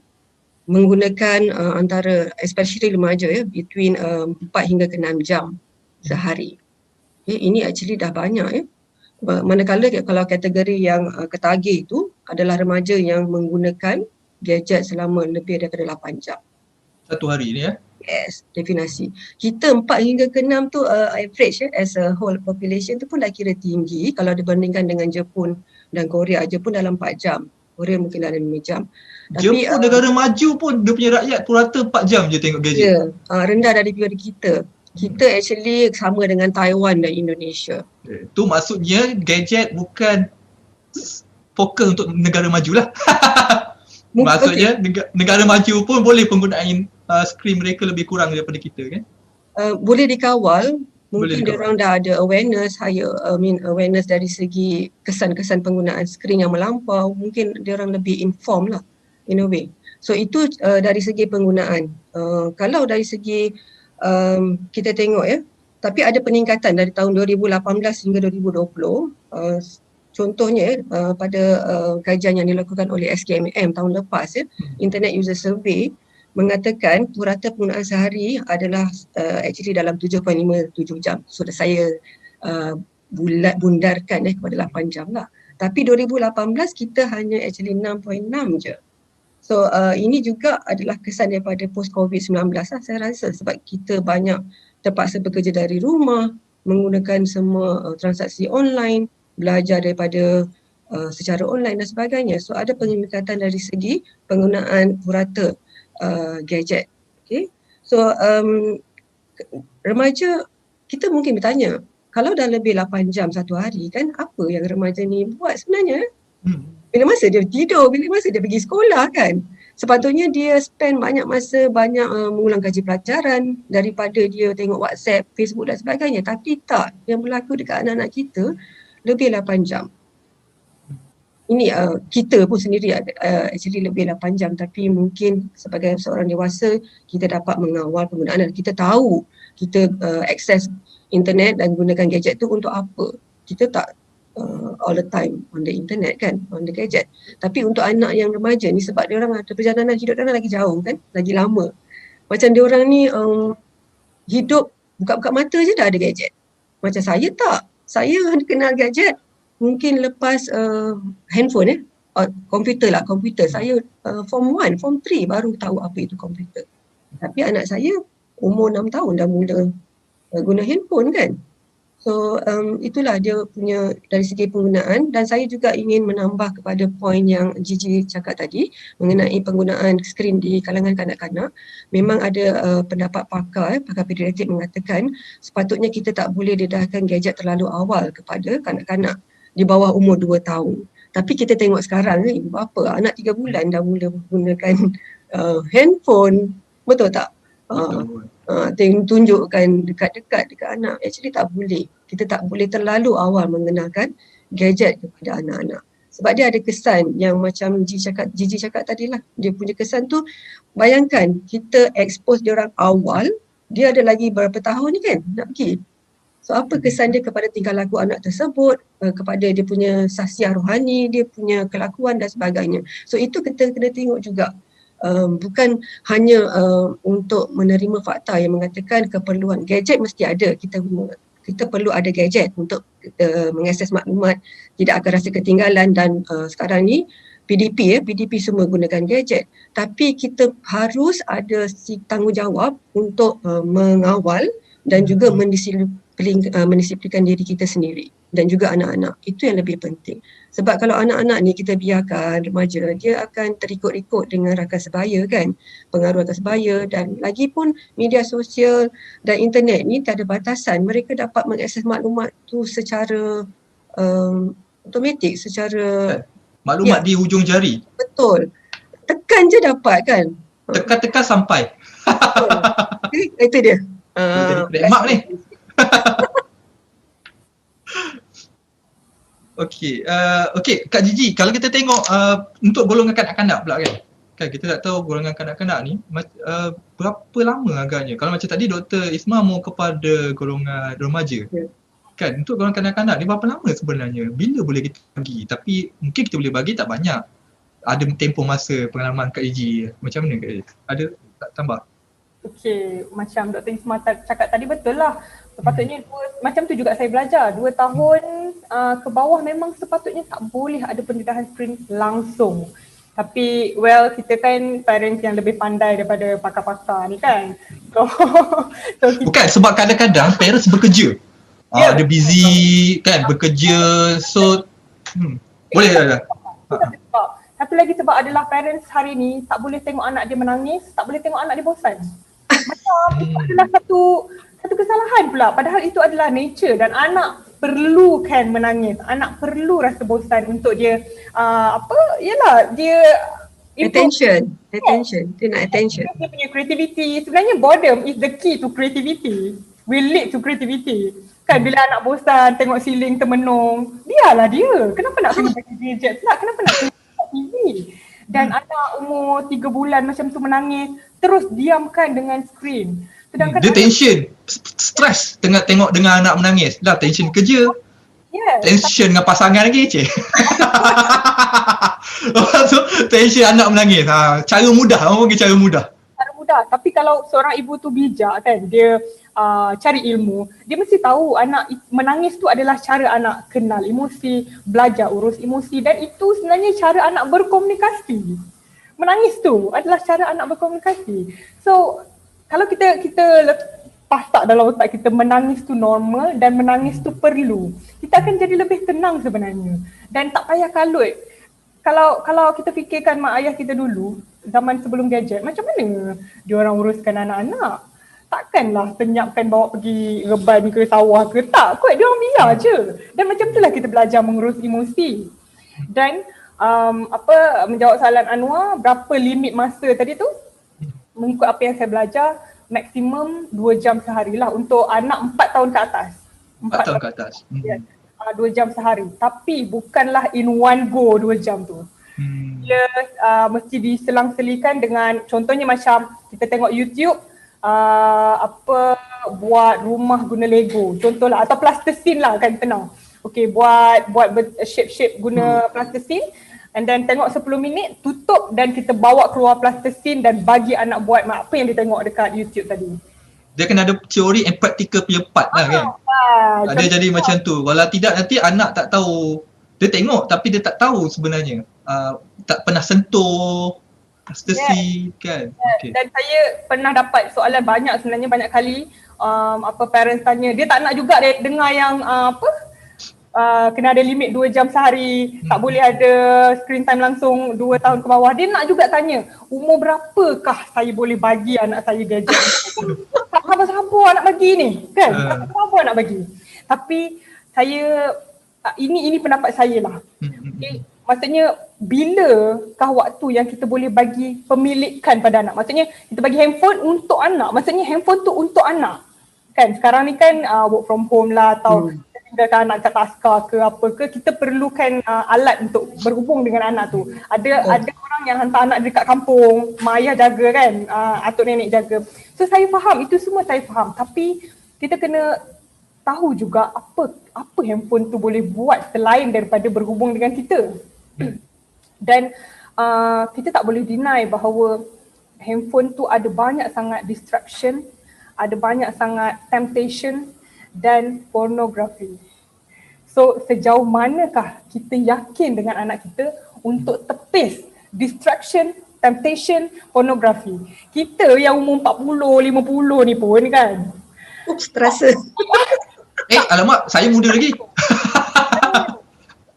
menggunakan antara especially remaja ya between 4 hingga ke 6 jam sehari. Okay, ini actually dah banyak ya. Manakala kalau kategori yang ketagih itu adalah remaja yang menggunakan gadget selama lebih daripada 8 jam. Satu hari ni ya? Yes, definisi. Kita 4 hingga ke 6 tu average ya, as a whole population tu pun dah kira tinggi kalau dibandingkan dengan Jepun dan Korea. Jepun dalam 4 jam. Korea mungkin dalam 5 jam. Tapi, Jepun negara maju pun dia punya rakyat purata 4 jam je tengok gadget. Ya, rendah daripada kita. Kita actually sama dengan Taiwan dan Indonesia. Tu maksudnya gadget bukan fokus untuk negara maju lah. Maksudnya negara maju pun boleh penggunaan skrin mereka lebih kurang daripada kita kan? Boleh dikawal. Mungkin diorang dah ada awareness, awareness dari segi kesan-kesan penggunaan skrin yang melampau. Mungkin diorang lebih inform lah in a way. So itu dari segi penggunaan. Kalau dari segi kita tengok ya, tapi ada peningkatan dari tahun 2018 hingga 2020. Contohnya pada kajian yang dilakukan oleh SKMM tahun lepas ya, Internet User Survey mengatakan purata penggunaan sehari adalah actually dalam 7.57 jam. So saya bundarkan kepada 8 jam lah. Tapi 2018 kita hanya actually 6.6 je. So ini juga adalah kesan daripada post COVID-19 lah saya rasa, sebab kita banyak terpaksa bekerja dari rumah, menggunakan semua transaksi online, belajar daripada secara online dan sebagainya. So ada peningkatan dari segi penggunaan purata gadget. Okay. So remaja, kita mungkin bertanya, kalau dah lebih 8 jam satu hari kan, apa yang remaja ni buat sebenarnya? Bila masa dia tidur, bila masa dia pergi sekolah kan. Sepatutnya dia spend banyak masa, banyak mengulang kaji pelajaran daripada dia tengok WhatsApp, Facebook dan sebagainya. Tapi tak, yang berlaku dekat anak-anak kita lebih 8 jam. Ini kita pun sendiri actually lebih 8 jam, tapi mungkin sebagai seorang dewasa kita dapat mengawal penggunaan dan kita tahu kita akses internet dan gunakan gadget tu untuk apa. Kita tak all the time on the internet kan, on the gadget. Tapi untuk anak yang remaja ni, sebab dia orang ada perjalanan hidup dia orang lagi jauh kan, lagi lama. Macam dia orang ni hidup buka-buka mata je dah ada gadget. Macam saya tak. Saya kenal gadget mungkin lepas handphone komputer lah, komputer. Saya form 1, form 3 baru tahu apa itu komputer. Tapi anak saya umur 6 tahun dah mula guna handphone kan. So itulah dia punya dari segi penggunaan. Dan saya juga ingin menambah kepada poin yang Gigi cakap tadi mengenai penggunaan skrin di kalangan kanak-kanak. Memang ada pendapat pakar pediatrik mengatakan sepatutnya kita tak boleh dedahkan gadget terlalu awal kepada kanak-kanak di bawah umur 2 tahun. Tapi kita tengok sekarang ibu bapa anak 3 bulan dah mula menggunakan handphone, betul tak? Tunjukkan dekat-dekat dekat anak. Actually tak boleh. Kita tak boleh terlalu awal mengenalkan gadget kepada anak-anak. Sebab dia ada kesan yang macam Gigi cakap tadi lah. Dia punya kesan tu, bayangkan kita expose dia orang awal, dia ada lagi berapa tahun ni kan nak pergi. So apa kesan dia kepada tingkah laku anak tersebut, kepada dia punya sasiah rohani, dia punya kelakuan dan sebagainya. So itu kita kena tengok juga. Bukan hanya untuk menerima fakta yang mengatakan keperluan gadget mesti ada. Kita perlu ada gadget untuk mengakses maklumat, tidak akan rasa ketinggalan. Dan sekarang ni PDP semua gunakan gadget. Tapi kita harus ada tanggungjawab untuk mengawal dan juga mendisiplinkan diri kita sendiri dan juga anak-anak. Itu yang lebih penting. Sebab kalau anak-anak ni kita biarkan remaja, dia akan terikut-ikut dengan rakan sebaya kan, pengaruh rakan sebaya. Dan lagi pun media sosial dan internet ni tak ada batasan. Mereka dapat mengakses maklumat tu secara automatik, secara maklumat di hujung jari. Betul. Tekan je dapat kan. Tekan-tekan sampai. Itu dia. Jadi mak ni. Okey, Kak Gigi, kalau kita tengok untuk golongan kanak-kanak pula kan kita tak tahu golongan kanak-kanak ni berapa lama agaknya. Kalau macam tadi Dr. Isma mau kepada golongan remaja. Kan untuk golongan kanak-kanak ni berapa lama sebenarnya? Bila boleh kita bagi? Tapi mungkin kita boleh bagi tak banyak. Ada tempoh masa pengalaman Kak Gigi. Macam mana Kak Gigi? Ada tak tambah? Okey, macam Dr. Isma cakap tadi betul lah. Sepatutnya macam tu juga saya belajar. 2 tahun ke bawah memang sepatutnya tak boleh ada pendedahan skrin langsung. Tapi kita kan parents yang lebih pandai daripada pakar-pakar ni kan. So kita, bukan, sebab kadang-kadang parents bekerja. Dia busy kan, bekerja. So boleh dah. Satu lagi sebab adalah parents hari ni tak boleh tengok anak dia menangis, tak boleh tengok anak dia bosan. Macam itu adalah satu kesalahan pula. Padahal itu adalah nature dan anak perlukan menangis. Anak perlu rasa bosan untuk dia dia attention. Dia nak attention. Dia punya creativity. Sebenarnya boredom is the key to creativity. Will lead to creativity. Kan bila anak bosan tengok siling termenung, biarlah dia. Kenapa nak kena pakai gadget pula? Kenapa nak kena TV? Dan anak umur 3 bulan macam tu menangis, terus diamkan dengan skrin. Sedangkan dia tension, stres tengok dengan anak menangis. Dah tension kerja. Tension dengan pasangan lagi cik. Lepas tu tension anak menangis. Cara mudah, orang panggil cara mudah. Tapi kalau seorang ibu tu bijak kan, dia cari ilmu, dia mesti tahu anak menangis tu adalah cara anak kenal emosi, belajar urus emosi, dan itu sebenarnya cara anak berkomunikasi. Menangis tu adalah cara anak berkomunikasi. So kalau kita pasak dalam otak kita menangis tu normal dan menangis tu perlu, kita akan jadi lebih tenang sebenarnya dan tak payah kalut. Kalau kita fikirkan mak ayah kita dulu zaman sebelum gadget, macam mana dia orang uruskan anak-anak? Takkanlah senyapkan bawa pergi reban ke sawah ke, tak kot, dia orang biar je. Dan macam itulah kita belajar mengurus emosi. Dan menjawab soalan Anwar, berapa limit masa tadi tu? Mengikut apa yang saya belajar, maksimum 2 jam sehari lah untuk anak 4 tahun ke atas. 4 tahun ke atas. 2 jam sehari. Tapi bukanlah in one go 2 jam tu. Dia mesti diselang-selikan dengan, contohnya macam kita tengok YouTube, buat rumah guna Lego contohlah, atau plasticine lah kan, tenang. Okay, buat shape-shape guna plasticine, and then tengok 10 minit, tutup dan kita bawa keluar plasticine dan bagi anak buat apa yang dia tengok dekat YouTube tadi. Dia kena ada teori and practical punya part lah kan. Dia jadi macam tu. Kalau tidak nanti anak tak tahu, dia tengok tapi dia tak tahu sebenarnya, tak pernah sentuh plasticine kan. Okay. Dan saya pernah dapat soalan sebenarnya banyak kali, parents tanya, dia tak nak juga dengar yang kena ada limit 2 jam sehari, tak boleh ada screen time langsung 2 tahun ke bawah. Dia nak juga tanya, umur berapakah saya boleh bagi anak saya gadget? Tak sabar-sabar nak bagi ni kan, tak sabar nak bagi. Tapi saya, ini pendapat saya lah. Okay, maksudnya bilakah waktu yang kita boleh bagi pemilikan pada anak? Maksudnya kita bagi handphone untuk anak, maksudnya handphone tu untuk anak. Kan sekarang ni kan work from home lah, atau tinggalkan anak kat taska ke apa ke, kita perlukan alat untuk berhubung dengan anak tu. Ada orang yang hantar anak dekat kampung, mak ayah jaga kan, atuk nenek jaga. So saya faham, itu semua saya faham. Tapi kita kena tahu juga apa handphone tu boleh buat selain daripada berhubung dengan kita. Dan kita tak boleh deny bahawa handphone tu ada banyak sangat distraction, ada banyak sangat temptation dan pornografi. So sejauh manakah kita yakin dengan anak kita untuk tepis distraction, temptation, pornografi? Kita yang umur 40, 50 ni pun kan. Oops, terasa. Alamak, saya muda lagi.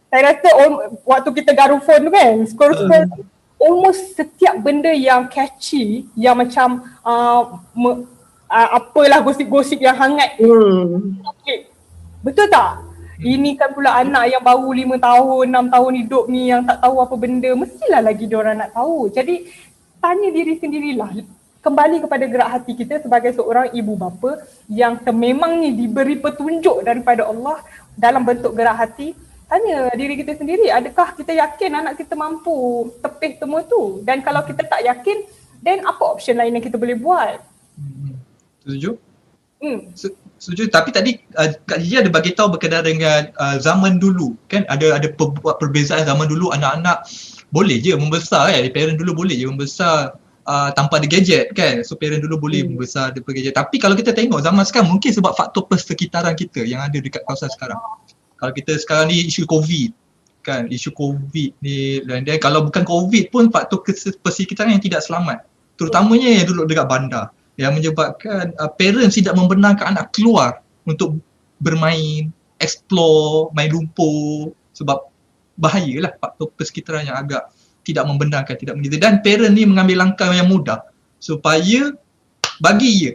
Saya rasa waktu kita garu phone tu kan, scroll almost setiap benda yang catchy, yang macam apalah gosip-gosip yang hangat. Okay. Betul tak? Ini kan pula anak yang baru 5 tahun, 6 tahun hidup ni yang tak tahu apa benda, mestilah lagi diorang nak tahu. Jadi tanya diri sendirilah, kembali kepada gerak hati kita sebagai seorang ibu bapa yang memang ni diberi petunjuk daripada Allah dalam bentuk gerak hati. Tanya diri kita sendiri, adakah kita yakin anak kita mampu tepis semua tu? Dan kalau kita tak yakin, then apa option lain yang kita boleh buat? Setuju? Setuju. Tapi tadi Kak Gigi ada bagi tahu berkenaan dengan zaman dulu kan, ada perbezaan. Zaman dulu anak-anak boleh je membesar kan, parent dulu boleh je membesar tanpa ada gadget kan. So parent dulu boleh membesar tanpa gadget. Tapi kalau kita tengok zaman sekarang, mungkin sebab faktor persekitaran kita yang ada dekat kawasan sekarang. Kalau kita sekarang ni isu COVID kan, isu COVID ni, dan kalau bukan COVID pun faktor persekitaran yang tidak selamat, terutamanya yang duduk dekat bandar, yang menyebabkan parents tidak membenarkan anak keluar untuk bermain, explore, main lumpur, sebab bahayalah faktor persekitaran yang agak tidak membenarkan, tidak begitu. Dan parent ni mengambil langkah yang mudah supaya bagi je.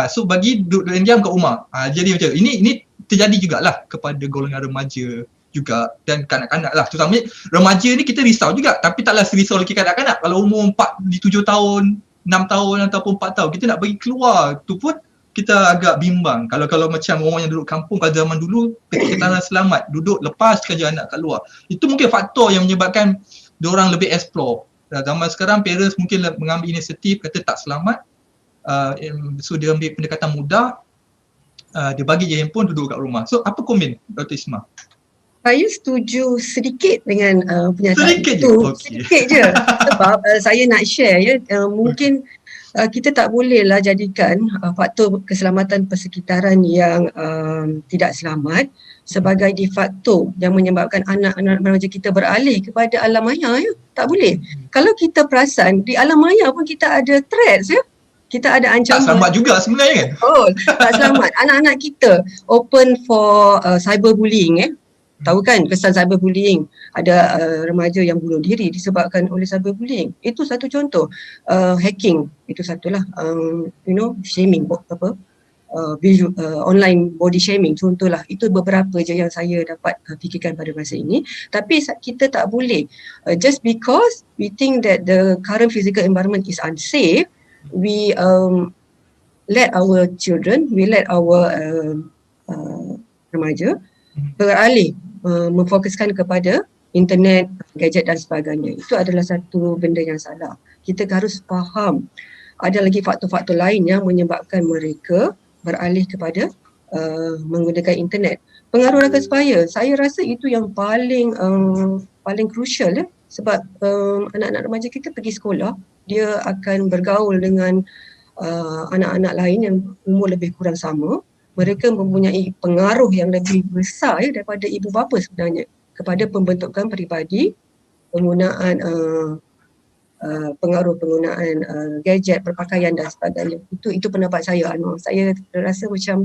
So bagi duduk diam kat rumah. Jadi macam ini terjadi jugalah kepada golongan remaja juga dan kanak-kanak lah. Terutamanya remaja ni kita risau juga, tapi taklah risau lagi kanak-kanak. Kalau umur 7 tahun, 6 tahun ataupun 4 tahun, kita nak bagi keluar tu pun kita agak bimbang. Kalau macam orang yang duduk kampung, kalau zaman dulu kita selamat, duduk lepas kerja anak kat luar. Itu mungkin faktor yang menyebabkan diorang lebih explore. Zaman sekarang parents mungkin mengambil inisiatif, kata tak selamat, so dia ambil pendekatan mudah, dia bagi je handphone, duduk kat rumah. So apa komen Dr. Isma? Saya setuju sedikit dengan pernyataan sedikit itu. Okay. Sedikit je. Sebab saya nak share ya, mungkin kita tak bolehlah jadikan faktor keselamatan persekitaran yang tidak selamat sebagai de facto yang menyebabkan anak-anak remaja kita beralih kepada alam maya ya. Tak boleh. Kalau kita perasan di alam maya pun kita ada threats ya. Kita ada ancaman. Tak selamat juga sebenarnya kan? Oh, tak selamat. Anak-anak kita open for cyberbullying Tahu kan kesan cyberbullying, ada remaja yang bunuh diri disebabkan oleh cyberbullying. Itu satu contoh. Hacking itu satulah, shaming online body shaming contohlah. Itu beberapa je yang saya dapat fikirkan pada masa ini. Tapi kita tak boleh just because we think that the current physical environment is unsafe, we let our children, we let our remaja beralih memfokuskan kepada internet, gadget dan sebagainya. Itu adalah satu benda yang salah. Kita harus faham ada lagi faktor-faktor lain yang menyebabkan mereka beralih kepada menggunakan internet. Pengaruh rangka sebaya, saya rasa itu yang paling crucial ya. Sebab anak-anak remaja kita pergi sekolah, dia akan bergaul dengan anak-anak lain yang umur lebih kurang sama. Mereka mempunyai pengaruh yang lebih besar ya, daripada ibu bapa sebenarnya kepada pembentukan peribadi, penggunaan pengaruh penggunaan gadget, perpakaian dan sebagainya. Itu pendapat saya, Anwar. Saya rasa macam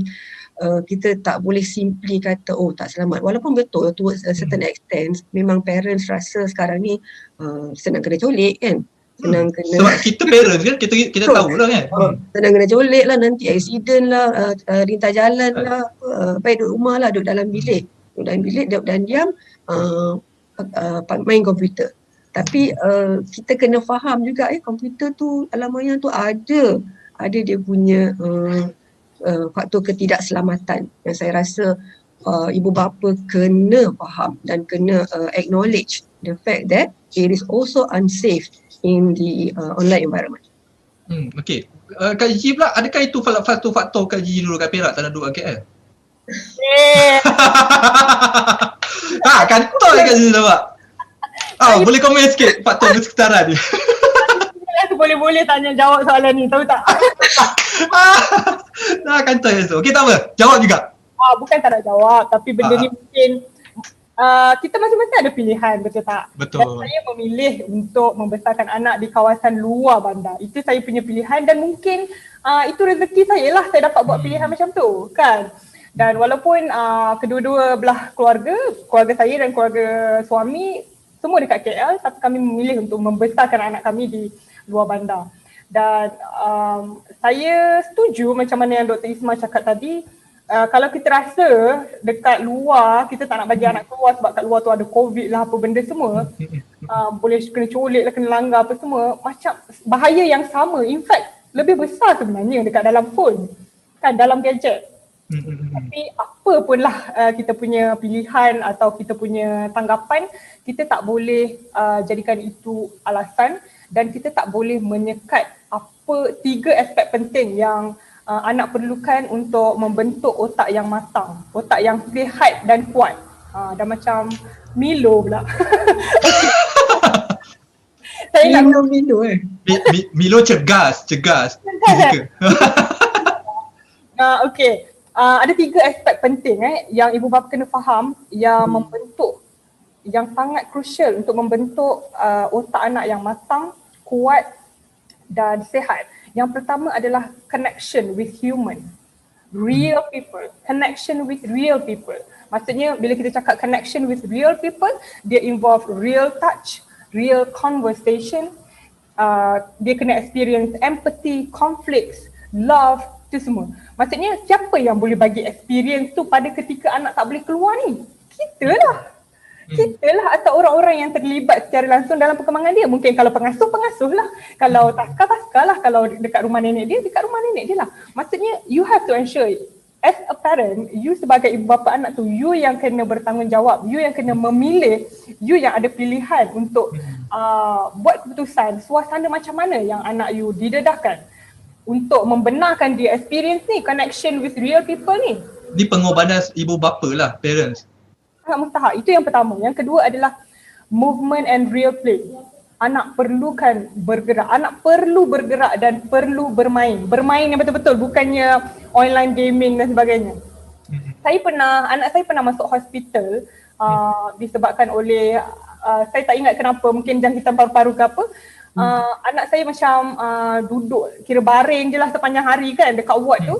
kita tak boleh simply kata tak selamat. Walaupun betul towards a certain extent memang parents rasa sekarang ni senang kena colik kan. Senang kena, sebab kita parents kan, kita tahu lah kan. Senang kena colik lah, nanti accident lah, rintah jalan lah, baik duduk rumah lah, duduk dalam bilik, dan diam main komputer. Tapi kita kena faham juga komputer tu, alam maya tu ada dia punya faktor ketidakselamatan yang saya rasa ibu bapa kena faham dan kena acknowledge the fact that it is also unsafe in the online environment. Okay. Kak Gigi pula, adakah itu faktor-faktor Kak Gigi dulu kat Perak tak nak duduk kat KL? Kantoi Kak Gigi nampak. Boleh komen sikit faktor persekitaran ni. Boleh tanya jawab soalan ni, tahu tak? Kantoi tu. Okay, tak apa. Jawab juga. Bukan tak nak jawab, tapi benda ni mungkin kita masing-masing ada pilihan, betul tak? Betul. Dan saya memilih untuk membesarkan anak di kawasan luar bandar. Itu saya punya pilihan dan mungkin itu rezeki saya lah, saya dapat buat pilihan macam tu kan. Dan walaupun kedua-dua belah keluarga saya dan keluarga suami semua dekat KL, tapi kami memilih untuk membesarkan anak kami di luar bandar. Dan saya setuju macam mana yang Dr. Isma cakap tadi, kalau kita rasa dekat luar, kita tak nak bagi anak keluar sebab kat luar tu ada COVID lah, apa benda semua, boleh kena colik lah, kena langgar apa semua, macam bahaya yang sama, in fact lebih besar sebenarnya dekat dalam phone, kan, dalam gadget. Tapi apa pun lah kita punya pilihan atau kita punya tanggapan, kita tak boleh jadikan itu alasan dan kita tak boleh menyekat 3 aspek penting yang anak perlukan untuk membentuk otak yang matang, otak yang sihat dan kuat. Dah macam Milo pula. Saya Milo cergas. Okay. Ada 3 aspek penting yang ibu bapa kena faham yang membentuk, yang sangat crucial untuk membentuk otak anak yang matang, kuat dan sihat. Yang pertama adalah connection with human, real people, connection with real people. Maksudnya bila kita cakap connection with real people, dia involve real touch, real conversation, dia kena experience empathy, conflicts, love, itu semua. Maksudnya siapa yang boleh bagi experience tu pada ketika anak tak boleh keluar ni? Kita lah atau orang-orang yang terlibat secara langsung dalam perkembangan dia. Mungkin kalau pengasuh lah, kalau taskar lah, kalau dekat rumah nenek dia, dekat rumah nenek dia lah. Maksudnya you have to ensure as a parent, you sebagai ibu bapa anak tu, you yang kena bertanggungjawab, you yang kena memilih, you yang ada pilihan untuk buat keputusan suasana macam mana yang anak you didedahkan untuk membenarkan dia experience ni, connection with real people ni. Di pengorbanan ibu bapa lah, parents. Sangat mustahak. Itu yang pertama. Yang kedua adalah movement and real play. anak perlukan bergerak. Anak perlu bergerak dan perlu bermain. Bermain yang betul-betul, bukannya online gaming dan sebagainya. Anak saya pernah masuk hospital disebabkan oleh, saya tak ingat kenapa, mungkin jangkitan paru-paru ke apa. Anak saya macam duduk, kira baring je lah sepanjang hari kan dekat ward tu.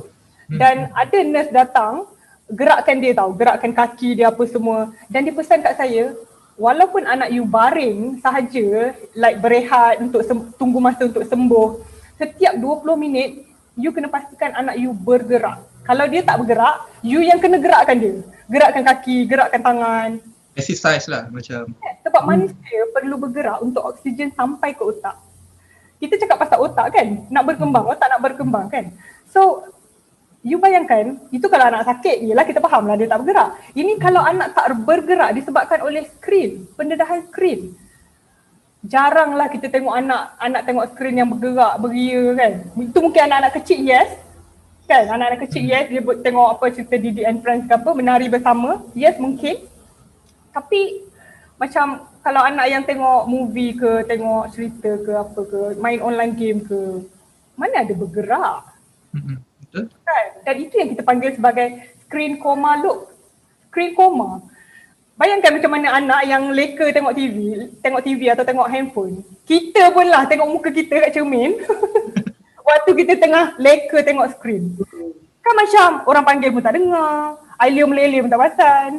Dan ada nurse datang, gerakkan dia tau, gerakkan kaki dia apa semua. Dan dia pesan kat saya, walaupun anak you baring sahaja, like berehat untuk tunggu masa untuk sembuh, setiap 20 minit, you kena pastikan anak you bergerak. Kalau dia tak bergerak, you yang kena gerakkan dia. Gerakkan kaki, gerakkan tangan. Exercise lah macam. Sebab manusia perlu bergerak untuk oksigen sampai ke otak. Kita cakap pasal otak kan, nak berkembang, otak nak berkembang kan. So, you bayangkan, itu kalau anak sakit, yelah kita faham lah dia tak bergerak. Ini kalau anak tak bergerak disebabkan oleh skrin, pendedahan skrin. Jaranglah kita tengok anak tengok skrin yang bergerak, beria kan. Itu mungkin anak-anak kecil, yes. Kan, anak-anak kecil, yes, dia tengok apa cerita Didi and Friends ke apa, menari bersama, yes mungkin. Tapi macam kalau anak yang tengok movie ke, tengok cerita ke apa ke, main online game ke, mana ada bergerak. Betul. Kan? Dan itu yang kita panggil sebagai screen coma look. Screen coma. Bayangkan macam mana anak yang leka tengok TV atau tengok handphone. Kita pun lah tengok muka kita kat cermin. Waktu kita tengah leka tengok skrin. Kan macam orang panggil pun tak dengar. Alia meleleh pun tak perasan.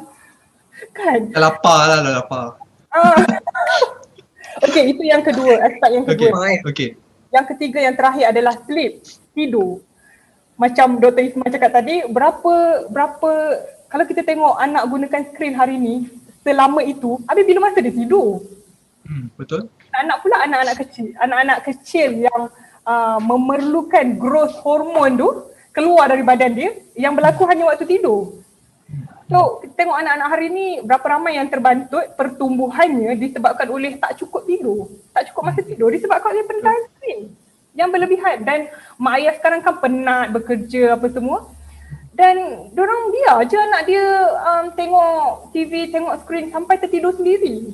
Kan? Dah lapar. Okay, itu yang kedua, aspek yang kedua. Okay. Yang ketiga, yang terakhir adalah sleep, tidur. Macam Dr. Ismail cakap tadi, berapa kalau kita tengok anak gunakan skrin hari ni selama itu, habis bila masa dia tidur? Betul. Anak-anak kecil yang memerlukan growth hormon tu keluar dari badan dia, yang berlaku hanya waktu tidur. So, kita tengok anak-anak hari ni berapa ramai yang terbantut pertumbuhannya disebabkan oleh tak cukup tidur. Tak cukup masa tidur disebabkan oleh pendedahan skrin yang berlebihan. Dan mak ayah sekarang kan penat bekerja apa semua. Dan diorang biar je anak dia tengok TV, tengok skrin sampai tertidur sendiri.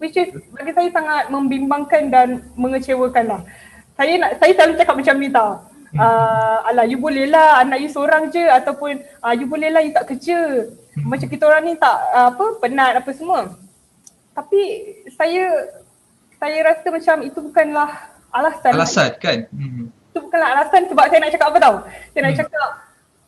Which is bagi saya sangat membimbangkan dan mengecewakan lah. Saya selalu cakap macam ni tau. Alah, you boleh lah anak you seorang je, ataupun you boleh lah you tak kerja. Macam kita orang ni tak penat apa semua. Tapi saya rasa macam itu bukanlah alasan. Alasan kan? Itu bukanlah alasan, sebab saya nak cakap apa tau? Saya nak cakap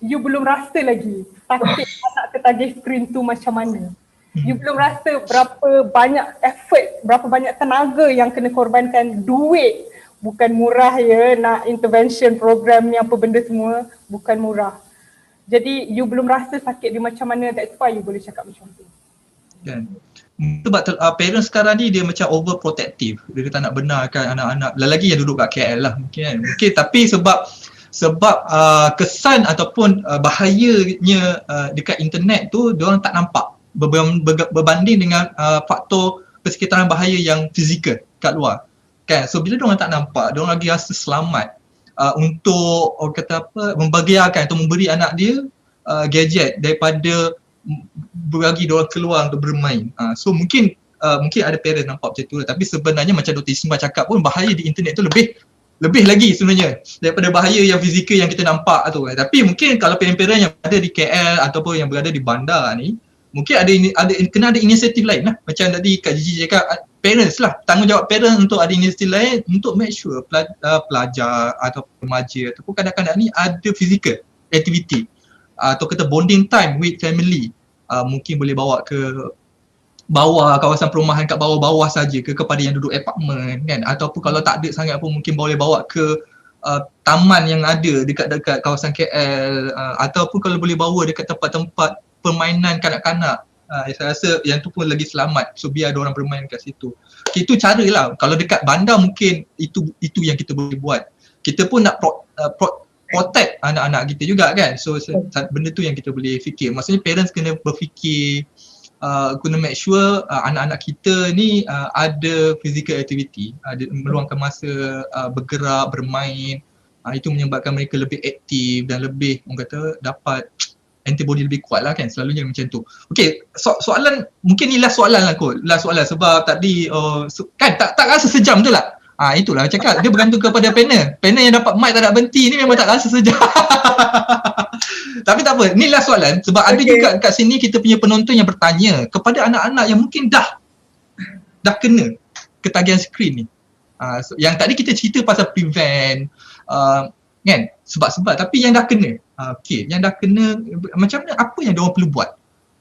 you belum rasa lagi sakit anak ketagih skrin tu macam mana. You belum rasa berapa banyak effort, berapa banyak tenaga yang kena korbankan, duit. Bukan murah ya, nak intervention program ni apa benda semua, bukan murah. Jadi you belum rasa sakit dia macam mana, that's why you boleh cakap macam tu. Kan. Sebab parents sekarang ni dia macam overprotective. Dia tak nak benarkan anak-anak, lagi yang duduk kat KL lah mungkin kan. Mungkin tapi sebab kesan ataupun bahayanya dekat internet tu diorang tak nampak berbanding dengan faktor persekitaran bahaya yang fizikal kat luar. Kan? So bila diorang tak nampak, diorang lagi rasa selamat untuk orang kata apa, membahagiakan atau memberi anak dia gadget daripada bagi diorang keluar untuk bermain. So mungkin ada parent nampak macam tu lah. Tapi sebenarnya macam Dr. Ismail cakap pun, bahaya di internet tu lebih lagi sebenarnya daripada bahaya yang fizikal yang kita nampak tu. Tapi mungkin kalau parent-parent yang ada di KL ataupun yang berada di bandar ni, mungkin kena ada inisiatif lain lah. Macam tadi Kak Gigi cakap, parents lah, tanggungjawab parents untuk ada inisiatif lain untuk make sure pelajar atau remaja ataupun kadang-kadang ni ada physical activity atau kata bonding time with family. Mungkin boleh bawa ke bawah kawasan perumahan kat bawah-bawah saja kepada yang duduk apartmen kan, ataupun kalau tak ada sangat pun mungkin boleh bawa ke taman yang ada dekat kawasan KL, ataupun kalau boleh bawa dekat tempat-tempat permainan kanak-kanak. Saya rasa yang tu pun lagi selamat. So biar ada orang bermain kat situ. Itu cara lah. Kalau dekat bandar mungkin itu yang kita boleh buat. Kita pun nak protect anak-anak kita juga kan. So benda tu yang kita boleh fikir. Maksudnya parents kena berfikir, kena make sure anak-anak kita ni ada physical activity, ada meluangkan masa bergerak, bermain. Itu menyebabkan mereka lebih aktif dan lebih orang kata dapat antibody lebih kuat lah kan, selalunya macam tu. Okay, soalan, mungkin ni last soalan lah kot, last soalan sebab tadi kan tak rasa sejam tu lah. Itulah cakap, dia bergantung kepada panel yang dapat mic tak ada berhenti ni memang tak rasa sejam. Tapi tak apa, ni last soalan sebab ada juga kat sini kita punya penonton yang bertanya kepada anak-anak yang mungkin dah kena ketagihan skrin ni. Yang tadi kita cerita pasal prevent kan, sebab-sebab, tapi yang dah kena, yang dah kena, macam mana, apa yang diorang perlu buat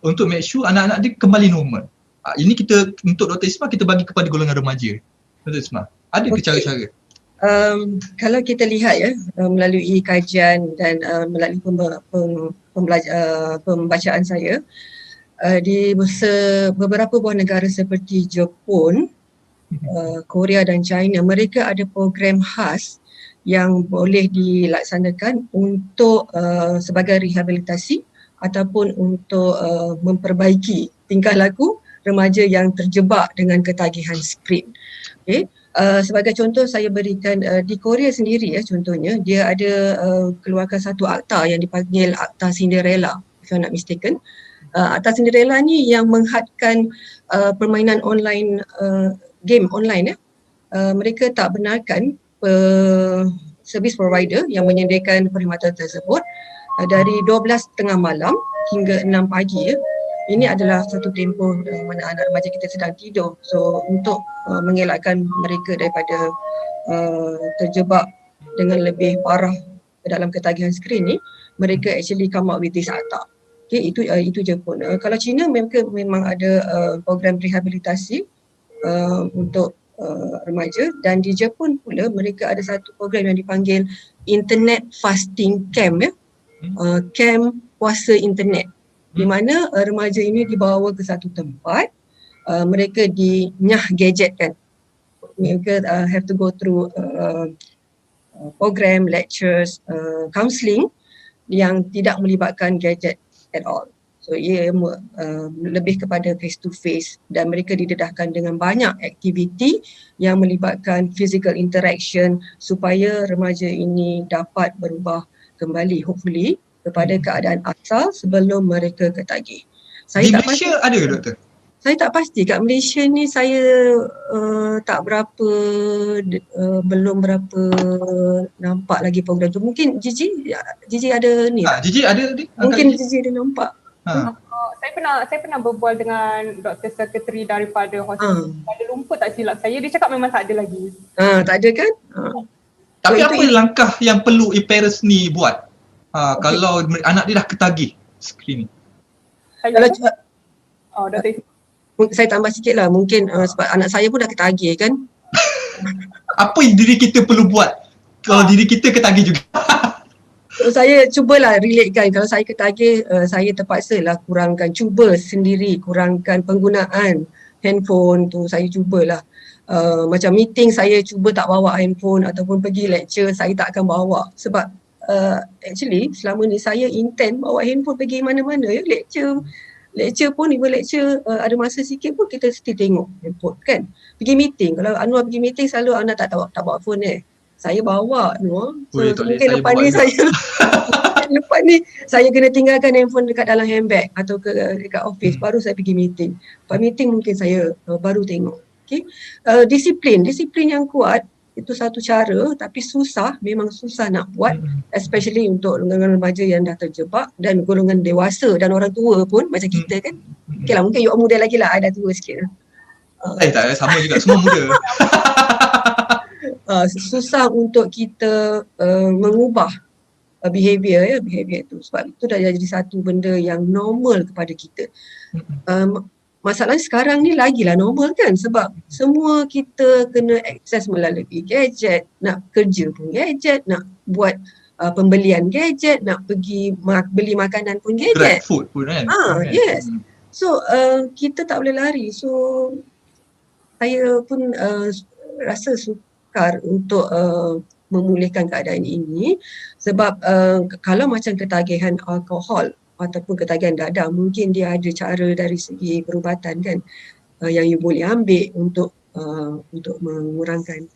untuk make sure anak-anak dia kembali normal? Ini kita, untuk Dr. Ismah, kita bagi kepada golongan remaja. Dr. Ismah, ada ke cara-cara? Kalau kita lihat ya, melalui kajian dan melalui pembacaan saya, di beberapa buah negara seperti Jepun, Korea dan China, mereka ada program khas yang boleh dilaksanakan untuk sebagai rehabilitasi ataupun untuk memperbaiki tingkah laku remaja yang terjebak dengan ketagihan skrin. Okay. Sebagai contoh saya berikan di Korea sendiri ya, contohnya dia ada keluarkan satu akta yang dipanggil Akta Cinderella, if I'm not mistaken. Akta Cinderella ni yang menghadkan permainan online, game online ya. Mereka tak benarkan service provider yang menyediakan perkhidmatan tersebut dari 12:30 malam hingga 6 pagi ya. Ini adalah satu tempoh mana anak remaja kita sedang tidur. So untuk mengelakkan mereka daripada terjebak dengan lebih parah dalam ketagihan skrin ni, mereka actually come up with this akta. Okay, itu Jepun. Kalau China mereka memang ada program rehabilitasi untuk remaja, dan di Jepun pula mereka ada satu program yang dipanggil Internet Fasting Camp ya. Camp puasa internet, di mana remaja ini dibawa ke satu tempat, mereka dinyah gadget kan. Mereka have to go through program, lectures, counselling yang tidak melibatkan gadget at all. So ia lebih kepada face to face, dan mereka didedahkan dengan banyak aktiviti yang melibatkan physical interaction supaya remaja ini dapat berubah kembali hopefully kepada keadaan asal sebelum mereka ketagih. Di Malaysia ada ke doktor? Saya tak pasti. Kat Malaysia ni saya tak berapa, belum berapa nampak lagi program tu. Mungkin Gigi ada ni. Gigi ada tadi? Mungkin Gigi ada nampak. Saya pernah berbual dengan doktor sekretari daripada hospital Kuala Lumpur, tak silap saya. Dia cakap memang tak ada lagi. Tak ada kan? Tapi apa langkah yang perlu parents ni buat kalau anak dia dah ketagih skrin ni? Saya tambah sikit lah, mungkin sebab anak saya pun dah ketagih kan. Apa yang diri kita perlu buat kalau diri kita ketagih juga? Saya cubalah relatekan, kalau saya ketagih, saya terpaksa lah cuba sendiri kurangkan penggunaan handphone tu. Saya cubalah macam meeting saya cuba tak bawa handphone, ataupun pergi lecture saya tak akan bawa, sebab actually selama ni saya intend bawa handphone pergi mana-mana ya, lecture pun, even lecture ada masa sikit pun kita still tengok handphone kan. Pergi meeting, kalau Anwar pergi meeting selalu Anwar tak bawa phone saya bawa Anwar. So mungkin lepas ni lepas ni saya kena tinggalkan handphone dekat dalam handbag atau dekat office, baru saya pergi meeting. Lepas meeting mungkin saya baru tengok. Okay. Disiplin yang kuat itu satu cara, tapi memang susah nak buat, especially untuk golongan remaja yang dah terjebak, dan golongan dewasa dan orang tua pun macam kita kan. Okay lah, mungkin you muda lagi lah, I dah tua sikit lah. Tak, sama juga, semua muda. Susah untuk kita mengubah behavior tu, sebab itu dah jadi satu benda yang normal kepada kita. Masalahnya sekarang ni lagilah normal kan, sebab semua kita kena akses melalui gadget, nak kerja pun gadget, nak buat pembelian gadget, nak pergi beli makanan pun gadget. Grab food pun kan. Yes. So kita tak boleh lari. So saya pun rasa sukar untuk memulihkan keadaan ini, sebab kalau macam ketagihan alkohol ataupun ketagihan dadah, mungkin dia ada cara dari segi perubatan kan, yang you boleh ambil untuk mengurangkan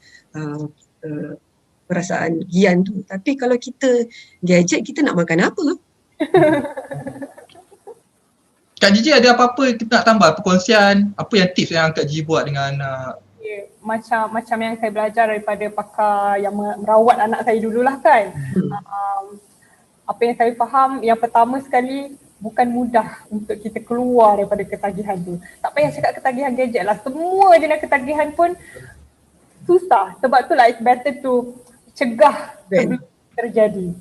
perasaan gian tu. Tapi kalau kita gadget, kita nak makan apa? Kak Gigi ada apa-apa kita nak tambah perkongsian, apa yang tips yang Kak Gigi buat dengan macam yang saya belajar daripada pakar yang merawat anak saya dululah kan. Apa yang saya faham, yang pertama sekali, bukan mudah untuk kita keluar daripada ketagihan tu. Tak payah cakap ketagihan gadget lah, semua jenis ketagihan pun susah. Sebab tu lah it's better to cegah sebelum terjadi.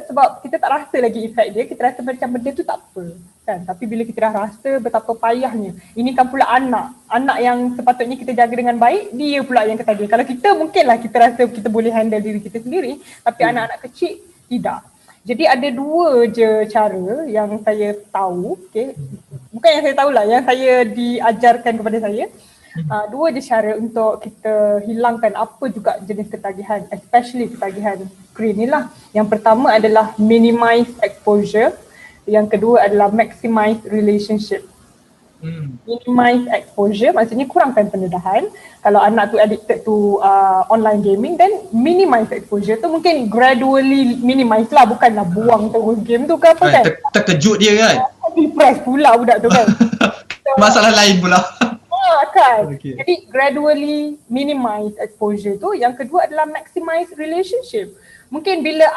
Sebab kita tak rasa lagi efek dia, kita rasa macam benda tu tak apa kan. Tapi bila kita dah rasa betapa payahnya, ini kan pula anak yang sepatutnya kita jaga dengan baik, dia pula yang ketagihan. Kalau kita mungkinlah kita rasa kita boleh handle diri kita sendiri, tapi anak-anak kecil tidak. Jadi ada 2 je cara yang saya tahu, okay? Bukan yang saya tahulah, yang saya diajarkan kepada saya. 2 je cara untuk kita hilangkan apa juga jenis ketagihan, especially ketagihan screen ni lah. Yang pertama adalah minimize exposure, yang kedua adalah maximize relationship. Minimize exposure maksudnya kurangkan pendedahan. Kalau anak tu addicted to online gaming, then minimize exposure tu mungkin gradually minimize lah, bukanlah buang terus game tu ke apa kan. Terkejut dia kan. Depress pula budak tu kan. Masalah lain pula. Kan. Okay. Jadi gradually minimize exposure tu. Yang kedua adalah maximize relationship. Mungkin bila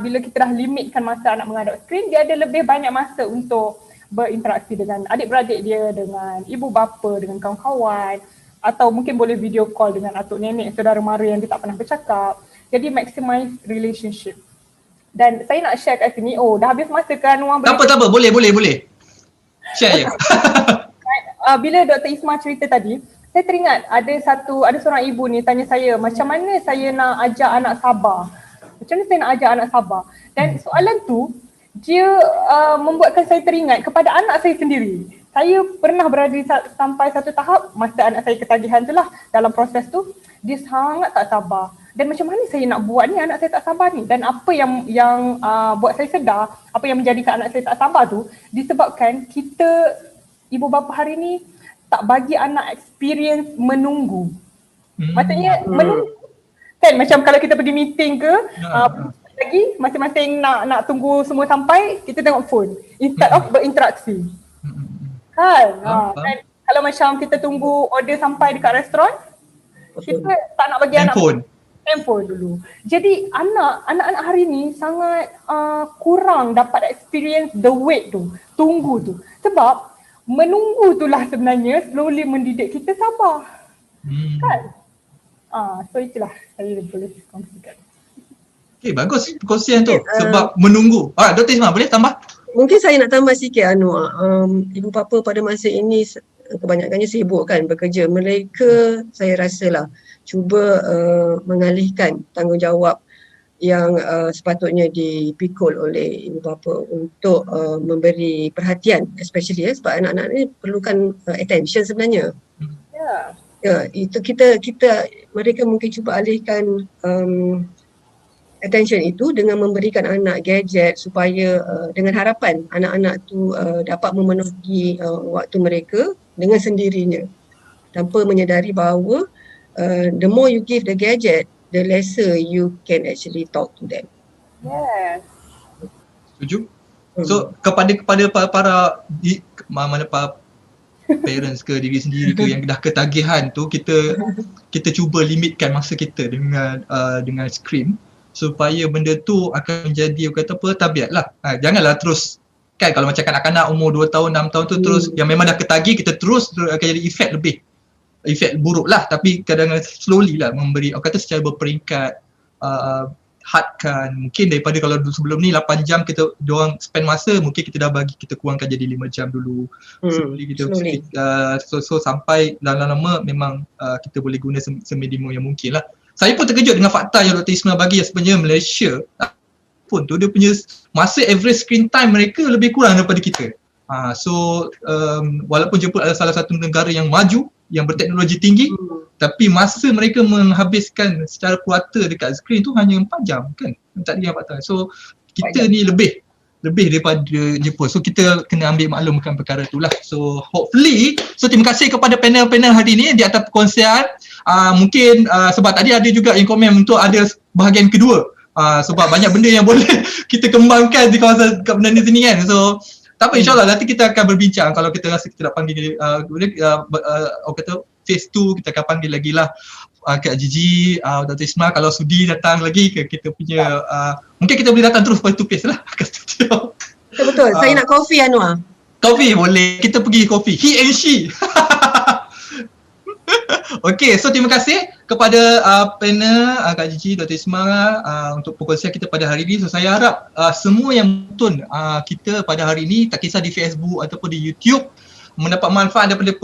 bila kita dah limitkan masa anak menghadap skrin, dia ada lebih banyak masa untuk berinteraksi dengan adik-beradik dia, dengan ibu bapa, dengan kawan-kawan, atau mungkin boleh video call dengan atuk nenek, saudara mara yang dia tak pernah bercakap. Jadi maximize relationship. Dan saya nak share kat sini, dah habis masa kan Anwar? Tak apa, boleh. Share je. Bila Dr. Isma cerita tadi, saya teringat ada seorang ibu ni tanya saya, macam mana saya nak ajak anak sabar? Dan soalan tu, dia membuatkan saya teringat kepada anak saya sendiri. Saya pernah berada sampai satu tahap, masa anak saya ketagihan tu lah, dalam proses tu, dia sangat tak sabar. Dan macam mana saya nak buat ni, anak saya tak sabar ni? Dan apa yang buat saya sedar, apa yang menjadikan anak saya tak sabar tu, disebabkan kita ibu bapa hari ni tak bagi anak experience menunggu. Maksudnya menunggu kan, macam kalau kita pergi meeting ke lagi masing-masing nak tunggu semua sampai, kita tengok phone instead of berinteraksi. Kan? Dan kalau macam kita tunggu order sampai dekat restoran, kita tak nak bagi handphone dulu. Jadi anak-anak hari ni sangat kurang dapat experience the wait tu, tunggu tu. Sebab menunggu itulah sebenarnya slowly mendidik kita sabar. Kan? So itulah saya boleh kongsikan. Okay, bagus perkongsian tu. Sebab menunggu. Dr. Isma boleh tambah? Mungkin saya nak tambah sikit Anwar. Ibu bapa pada masa ini kebanyakannya sibuk kan bekerja. Mereka saya rasalah cuba mengalihkan tanggungjawab yang sepatutnya dipikul oleh ibu bapa untuk memberi perhatian, especially sebab anak-anak ni perlukan attention sebenarnya. Itu kita mereka mungkin cuba alihkan attention itu dengan memberikan anak gadget supaya dengan harapan anak-anak tu dapat memenuhi waktu mereka dengan sendirinya, tanpa menyedari bahawa the more you give the gadget, the lesser you can actually talk to them. Yes. Setuju? So kepada para parents ke diri sendiri ke yang dah ketagihan tu, kita cuba limitkan masa kita dengan skrin supaya benda tu akan menjadi tabiat lah. Janganlah terus kan, kalau macam kanak-kanak umur 2 tahun 6 tahun tu terus yang memang dah ketagih, kita terus akan jadi efek buruk lah. Tapi kadang-kadang slowly lah memberi, secara berperingkat, hadkan. Mungkin daripada kalau sebelum ni 8 jam diorang spend masa, mungkin kita dah bagi, kita kurangkan jadi 5 jam dulu. Slowly. So sampai lama-lama memang kita boleh guna seminimum yang mungkin lah. Saya pun terkejut dengan fakta yang Dr. Isma bagi, yang sebenarnya Malaysia pun tu dia punya masa average screen time mereka lebih kurang daripada kita. Walaupun Jepun adalah salah satu negara yang maju, yang berteknologi tinggi, tapi masa mereka menghabiskan secara kuartal dekat skrin tu hanya 4 jam kan. Tak ada yang 4 tahun. So kita ni lebih daripada Jepun. So kita kena ambil maklumkan perkara itulah. So hopefully, terima kasih kepada panel-panel hari ni di atas perkongsian. Mungkin sebab tadi ada juga yang komen untuk ada bahagian kedua Sebab banyak benda yang boleh kita kembangkan di kawasan kat benda ni sini kan. So tak apa, insyaAllah nanti kita akan berbincang kalau kita rasa kita nak panggil orang kata phase 2 kita akan panggil lagi lah Kak Gigi, Dr. Ismail kalau sudi datang lagi ke kita punya mungkin kita boleh datang terus face to face lah ke studio. Betul, saya nak kopi Anwar. Kopi boleh, kita pergi kopi. He and she. Okay, so terima kasih kepada panel Kak Gigi, Dr. Ismail untuk perkongsian kita pada hari ini. So saya harap semua yang menonton kita pada hari ini, tak kisah di Facebook ataupun di YouTube, mendapat manfaat daripada